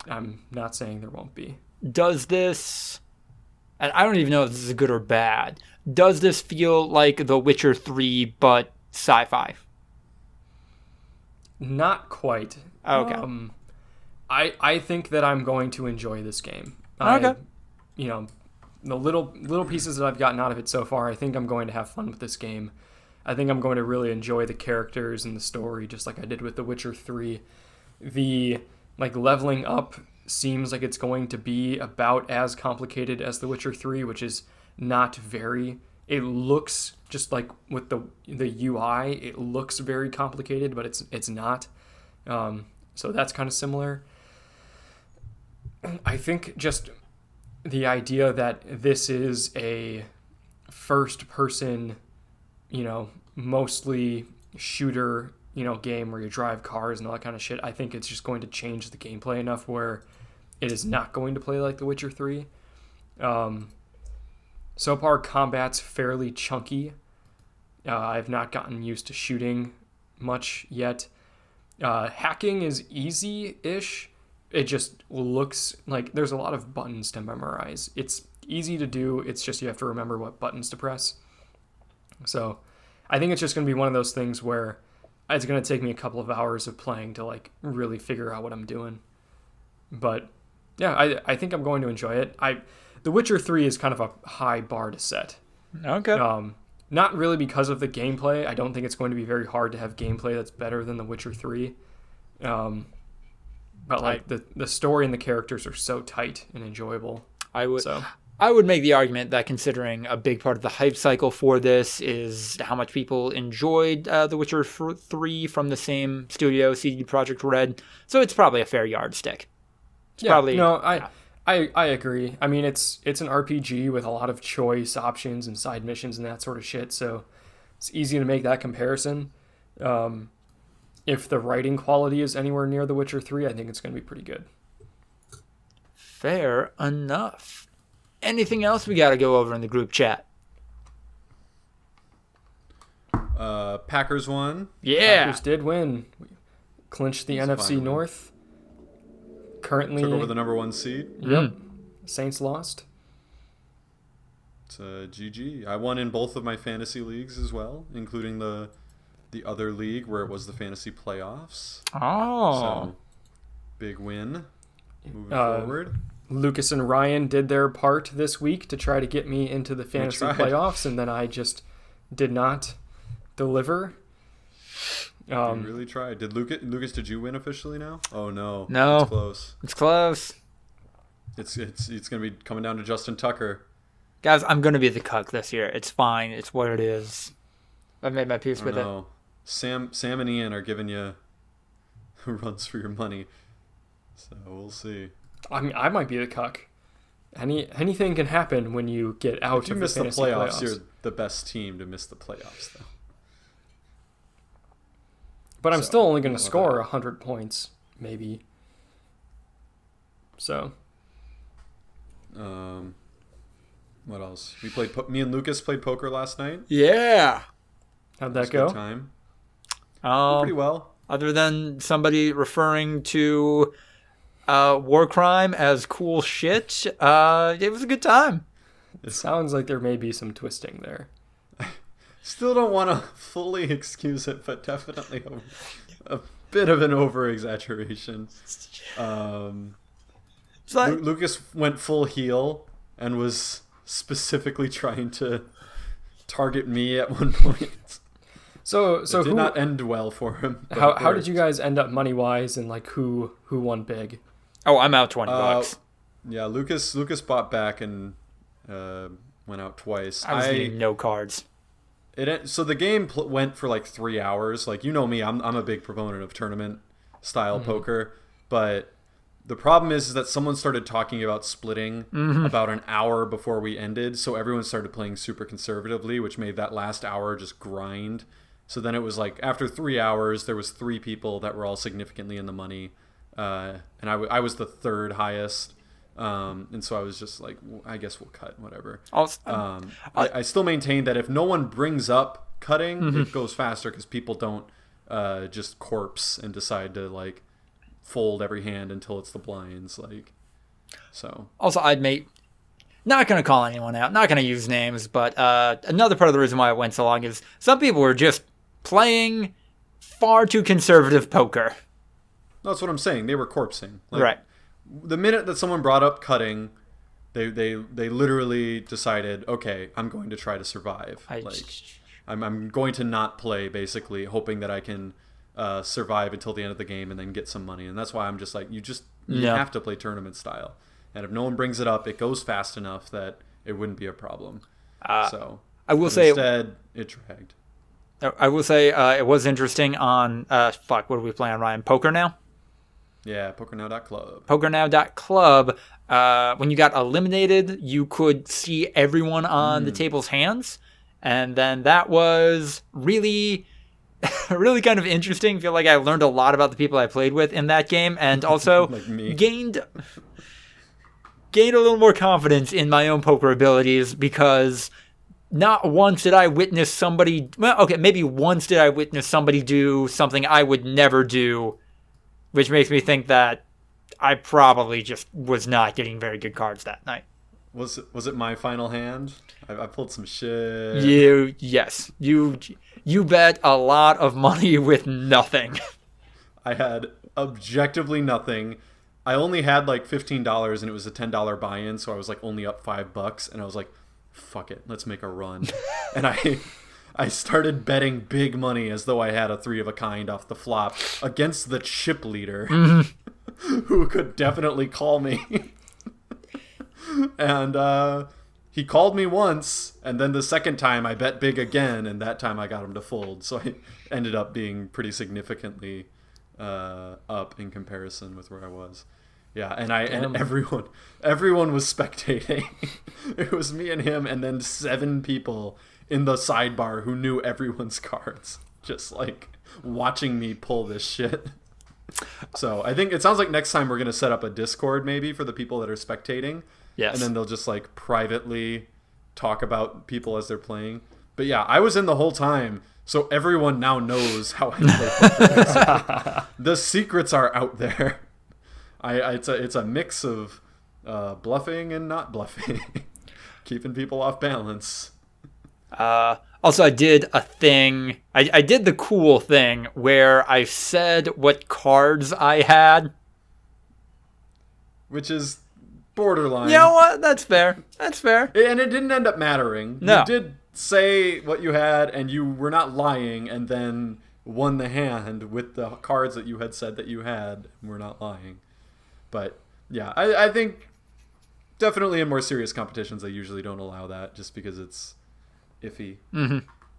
A: I'm not saying there won't be.
C: Does this, and I don't even know if this is good or bad, does this feel like The Witcher 3 but sci-fi?
A: Not quite.
C: Okay.
A: I think that I'm going to enjoy this game.
C: Okay.
A: The little pieces that I've gotten out of it so far, I think I'm going to have fun with this game. I think I'm going to really enjoy the characters and the story, just like I did with The Witcher 3. The like leveling up seems like it's going to be about as complicated as The Witcher 3, which is not very. It looks just like with the UI, it looks very complicated, but it's not. So that's kind of similar. I think just the idea that this is a first-person, mostly shooter, game where you drive cars and all that kind of shit, I think it's just going to change the gameplay enough where it is not going to play like The Witcher 3. So far, combat's fairly chunky. I've not gotten used to shooting much yet. Hacking is easy-ish. It just looks like there's a lot of buttons to memorize. It's easy to do. It's just you have to remember what buttons to press. So I think it's just going to be one of those things where it's going to take me a couple of hours of playing to like really figure out what I'm doing. But yeah, I think I'm going to enjoy it. The Witcher 3 is kind of a high bar to set.
C: Okay.
A: Not really because of the gameplay. I don't think it's going to be very hard to have gameplay that's better than The Witcher 3. But like the story and the characters are so tight and enjoyable.
C: I would make the argument that considering a big part of the hype cycle for this is how much people enjoyed The Witcher 3 from the same studio, CD Projekt Red, so it's probably a fair yardstick.
A: I agree. I mean, it's an RPG with a lot of choice options and side missions and that sort of shit, so it's easy to make that comparison. If the writing quality is anywhere near The Witcher 3, I think it's going to be pretty good.
C: Fair enough. Anything else we got to go over in the group chat?
B: Packers won.
C: Yeah.
A: Packers did win. We clinched the NFC North. Currently
B: took over the number 1 seed.
A: Yep. Saints lost.
B: It's GG. I won in both of my fantasy leagues as well, including the other league where it was the fantasy playoffs.
C: Oh.
B: So, big win moving forward.
A: Lucas and Ryan did their part this week to try to get me into the fantasy playoffs, and then I just did not deliver.
B: You really tried. Did Lucas, did you win officially now? Oh, no.
C: No.
B: It's close.
C: It's close.
B: It's going to be coming down to Justin Tucker.
C: Guys, I'm going to be the cuck this year. It's fine. It's what it is. I've made my peace with it.
B: Sam and Ian are giving you runs for your money. So we'll see.
A: I mean, I might be the cuck. Anything can happen when you get out
B: If you
A: of
B: miss
A: the
B: the
A: fantasy
B: playoffs, you're the best team to miss the playoffs, though.
A: But I'm
B: So,
A: still only going to
B: I love
A: score
B: that.
A: 100 points, maybe. So,
B: What else? We played. Me and Lucas played poker last night.
C: Yeah.
A: how'd
B: It was
A: that
B: a good
A: go?
B: time. Pretty well.
C: Other than somebody referring to war crime as cool shit, it was a good time.
A: It sounds like there may be some twisting there.
B: Still don't want to fully excuse it, but definitely a bit of an over-exaggeration.
C: It's like,
B: Lucas went full heel and was specifically trying to target me at one point.
A: So
B: It did not end well for him. but it
A: how did
B: worked.
A: you guys end up money wise, and like who won big?
C: oh, I'm out $20.
B: Yeah, Lucas bought back and went out twice.
C: I was getting no cards.
B: So the game went for like 3 hours. Like, you know me, I'm a big proponent of tournament style poker, but the problem is that someone started talking about splitting about an hour before we ended, so everyone started playing super conservatively, which made that last hour just grind. So then it was like after 3 hours, there was 3 people that were all significantly in the money, and I was the third highest. And so I was just like, I guess we'll cut, whatever. I still maintain that if no one brings up cutting, it goes faster because people don't just corpse and decide to like fold every hand until it's the blinds. Like, so.
C: Also, I'd make, not going to call anyone out, not going to use names, but another part of the reason why it went so long is some people were just playing far too conservative poker.
B: That's what I'm saying. They were corpsing. Like,
C: Right.
B: The minute that someone brought up cutting, they literally decided, okay, I'm going to try to survive. I'm going to not play, basically, hoping that I can survive until the end of the game and then get some money. And that's why I'm just like, you have to play tournament style. And if no one brings it up, it goes fast enough that it wouldn't be a problem. So
C: I will say
B: instead, it dragged.
C: I will say it was interesting on what do we play on, Ryan? Poker Now?
B: Yeah, pokernow.club.
C: Pokernow.club. When you got eliminated, you could see everyone on the table's hands, and then that was really really kind of interesting. I feel like I learned a lot about the people I played with in that game, and also
B: Like me.
C: gained a little more confidence in my own poker abilities, because not once did I witness somebody, maybe once did I witness somebody do something I would never do, which makes me think that I probably just was not getting very good cards that night.
B: Was it my final hand? I pulled some shit.
C: You bet a lot of money with nothing.
B: I had objectively nothing. I only had like $15 and it was a $10 buy-in, so I was like only up $5, and I was like, fuck it, let's make a run. And I started betting big money as though I had a 3 of a kind off the flop against the chip leader, who could definitely call me. And he called me once, and then the second time I bet big again, and that time I got him to fold. So I ended up being pretty significantly up in comparison with where I was. Yeah, and everyone was spectating. It was me and him, and then 7 people in the sidebar who knew everyone's cards, just like watching me pull this shit. So I think it sounds like next time we're gonna set up a Discord maybe for the people that are spectating.
C: Yes.
B: And then they'll just like privately talk about people as they're playing. But yeah, I was in the whole time, so everyone now knows how I play poker. The secrets are out there. It's a mix of bluffing and not bluffing, keeping people off balance.
C: Also, I did a thing. I did the cool thing where I said what cards I had.
B: Which is borderline.
C: You know what? That's fair. That's fair.
B: And it didn't end up mattering.
C: No.
B: You did say what you had, and you were not lying, and then won the hand with the cards that you had said that you had, and were not lying. But, yeah, I think definitely in more serious competitions, they usually don't allow that just because it's iffy.
C: Mm-hmm.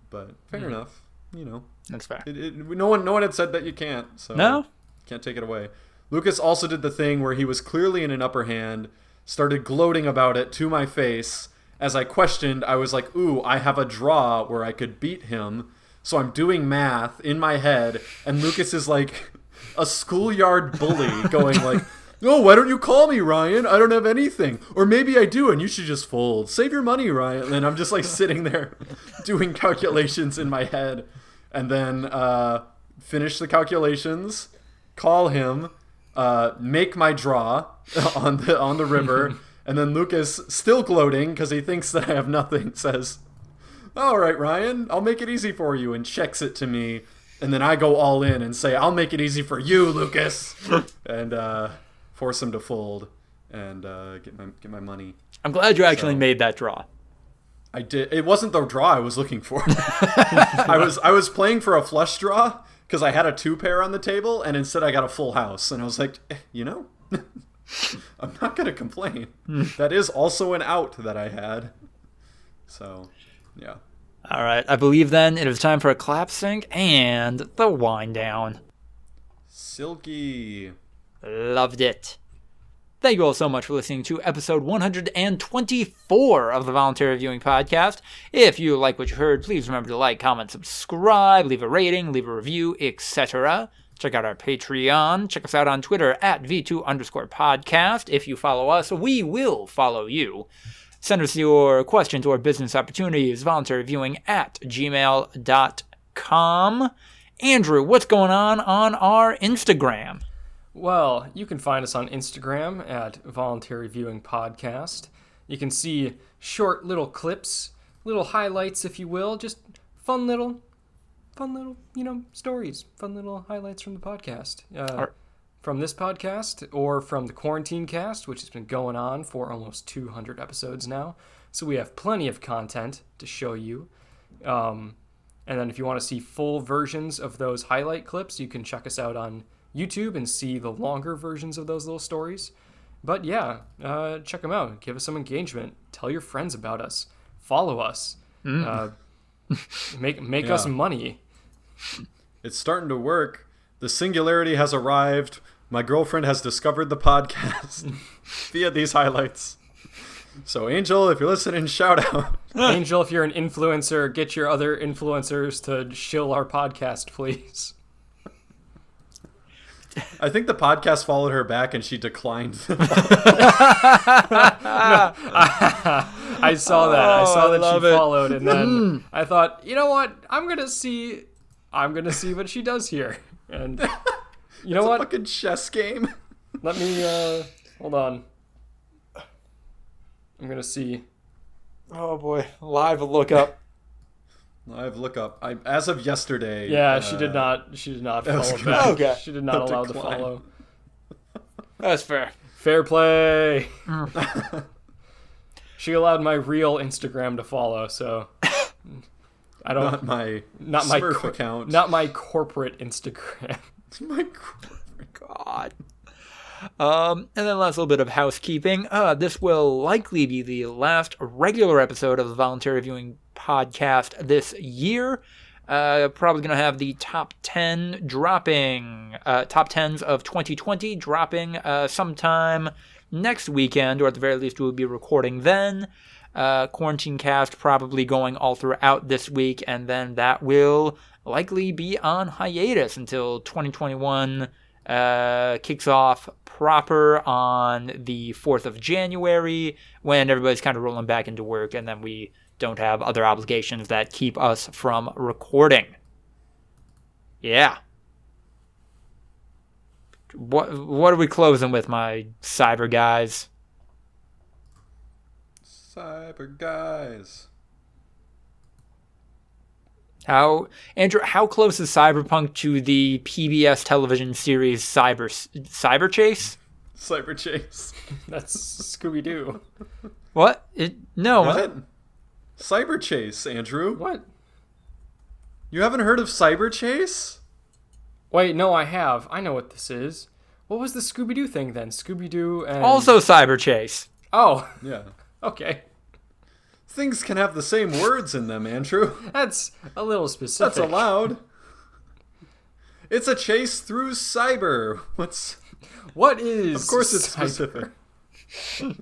B: But fair enough. You know.
C: That's fair.
B: No one had said that you can't, so
C: No?
B: can't take it away. Lucas also did the thing where he was clearly in an upper hand, started gloating about it to my face. As I questioned, I was like, ooh, I have a draw where I could beat him. So I'm doing math in my head, and Lucas is like a schoolyard bully going like, no, why don't you call me, Ryan? I don't have anything. Or maybe I do, and you should just fold. Save your money, Ryan. And I'm just like sitting there doing calculations in my head. And then finish the calculations, call him, make my draw on the river. And then Lucas, still gloating because he thinks that I have nothing, says, all right, Ryan, I'll make it easy for you, and checks it to me. And then I go all in and say, I'll make it easy for you, Lucas. And force him to fold and get my money.
C: I'm glad you actually made that draw.
B: I did. It wasn't the draw I was looking for. I was playing for a flush draw because I had a 2-pair on the table, and instead I got a full house. And I was like, I'm not going to complain. That is also an out that I had. So, yeah.
C: All right. I believe then it is time for a clap sync and the wind down.
B: Silky.
C: Loved it. Thank you all so much for listening to episode 124 of the Voluntary Viewing Podcast. If you like what you heard, please remember to like, comment, subscribe, leave a rating, leave a review, etc. Check out our Patreon. Check us out on Twitter at V2_podcast. If you follow us, we will follow you. Send us your questions or business opportunities, voluntaryviewing@gmail.com. Andrew, what's going on our Instagram?
A: Well, you can find us on Instagram at Voluntary Viewing Podcast. You can see short little clips, little highlights, if you will, just fun little, stories, fun little highlights from the podcast. From this podcast or from the Quarantine Cast, which has been going on for almost 200 episodes now. So we have plenty of content to show you. And then if you want to see full versions of those highlight clips, you can check us out on YouTube and see the longer versions of those little stories. But yeah, check them out. Give us some engagement. Tell your friends about us. Follow us. Make us money.
B: It's starting to work. The singularity has arrived. My girlfriend has discovered the podcast via these highlights. So Angel, if you're listening, shout out.
A: Angel, if you're an influencer, get your other influencers to shill our podcast, please.
B: I think the podcast followed her back and she declined.
A: I saw that she followed, and then I thought, you know what? I'm gonna see what she does here. And you know what?
B: It's a fucking chess game.
A: Let me hold on. I'm gonna see.
C: Oh boy, live lookup.
B: Live lookup. As of yesterday.
A: Yeah, she did not follow back.
C: Okay.
A: She did not allow to follow.
C: That's fair.
A: Fair play. She allowed my real Instagram to follow, so I don't.
B: Not my Smurf account.
A: Not my corporate Instagram.
B: It's my corporate.
C: God. And then last little bit of housekeeping. This will likely be the last regular episode of the Voluntary Viewing Podcast this year. Probably going to have the top 10 dropping, top 10s of 2020 dropping sometime next weekend, or at the very least we'll be recording then. Quarantine Cast probably going all throughout this week, and then that will likely be on hiatus until 2021 kicks off proper on the 4th of January, when everybody's kind of rolling back into work, and then we don't have other obligations that keep us from recording. Yeah. What are we closing with, my cyber guys?
B: Cyber guys.
C: Andrew, how close is Cyberpunk to the PBS television series Cyber Chase?
B: Cyber Chase.
A: That's Scooby-Doo.
C: What? No.
B: What? Cyber Chase, Andrew.
A: What?
B: You haven't heard of Cyber Chase?
A: Wait, no, I have. I know what this is. What was the Scooby-Doo thing then? Scooby-Doo and...
C: Also Cyber Chase.
A: Oh.
B: Yeah.
A: Okay.
B: Things can have the same words in them, Andrew.
A: That's a little specific.
B: That's allowed. It's a chase through cyber. What's
A: What is?
B: Of course, it's
A: cyber?
B: specific.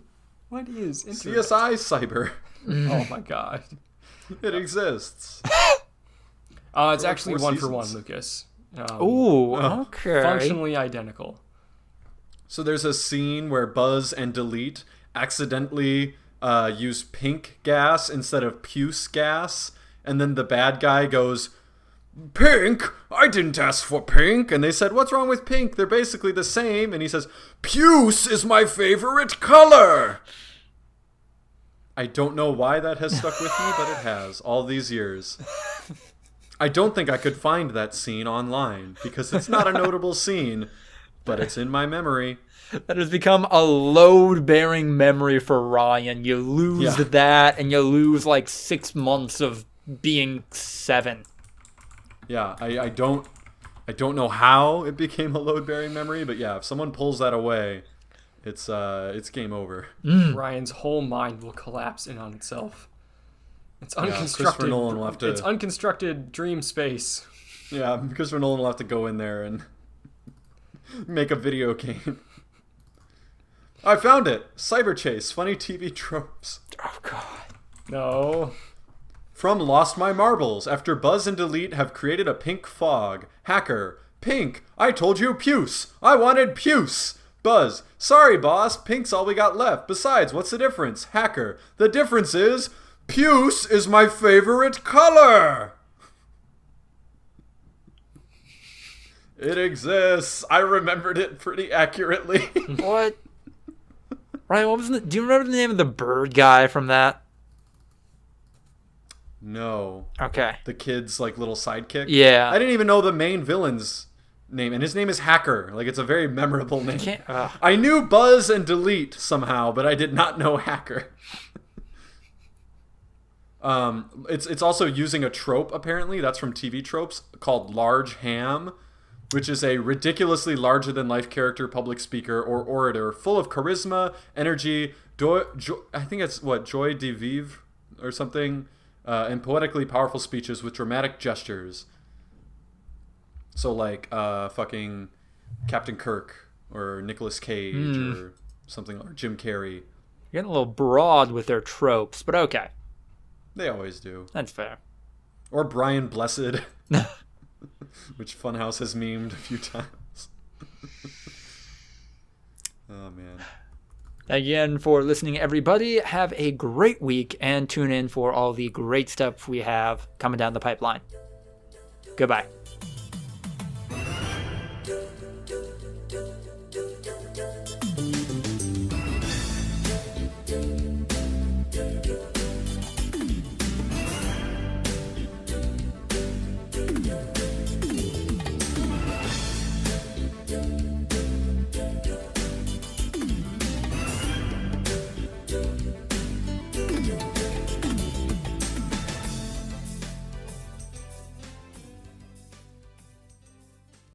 A: What is internet?
B: CSI Cyber.
A: Oh my god.
B: It exists.
A: It's actually
B: 4
A: one for one,
B: seasons.
A: Lucas.
C: Ooh, okay.
A: Functionally identical.
B: So there's a scene where Buzz and Delete accidentally use pink gas instead of puce gas, and then the bad guy goes, "Pink? I didn't ask for pink." And they said, "What's wrong with pink? They're basically the same." And he says, "Puce is my favorite color." I don't know why that has stuck with me, but it has all these years. I don't think I could find that scene online because it's not a notable scene, but it's in my memory.
C: That has become a load-bearing memory for Ryan. You lose that, and you lose like 6 months of being 7.
B: Yeah, I don't know how it became a load-bearing memory, but yeah, if someone pulls that away, it's game over.
A: Ryan's whole mind will collapse in on itself. It's
B: Christopher
A: unconstructed.
B: Nolan will have to-
A: It's unconstructed dream space.
B: Yeah, Christopher Nolan will have to go in there and make a video game. I found it. Cyber Chase, funny TV tropes.
C: Oh, God.
A: No.
B: From Lost My Marbles, after Buzz and Delete have created a pink fog. Hacker, pink, I told you puce. I wanted puce. Buzz, sorry boss, pink's all we got left. Besides, what's the difference? Hacker, the difference is, puce is my favorite color. It exists. I remembered it pretty accurately.
C: What? Ryan, what was do you remember the name of the bird guy from that?
B: No.
C: Okay.
B: The kid's like little sidekick.
C: Yeah.
B: I didn't even know the main villain's name, and his name is Hacker. Like, it's a very memorable name. I knew Buzz and Delete somehow, but I did not know Hacker. It's also using a trope, apparently. That's from TV tropes, called Large Ham, which is a ridiculously larger-than-life character, public speaker, or orator, full of charisma, energy, I think it's, joie de vivre, or something, and poetically powerful speeches with dramatic gestures. So, like, fucking Captain Kirk, or Nicolas Cage, or something, or Jim Carrey.
C: You're getting a little broad with their tropes, but okay.
B: They always do.
C: That's fair.
B: Or Brian Blessed, which Funhouse has memed a few times. Oh, man.
C: Again, for listening, everybody, have a great week, and tune in for all the great stuff we have coming down the pipeline. Goodbye.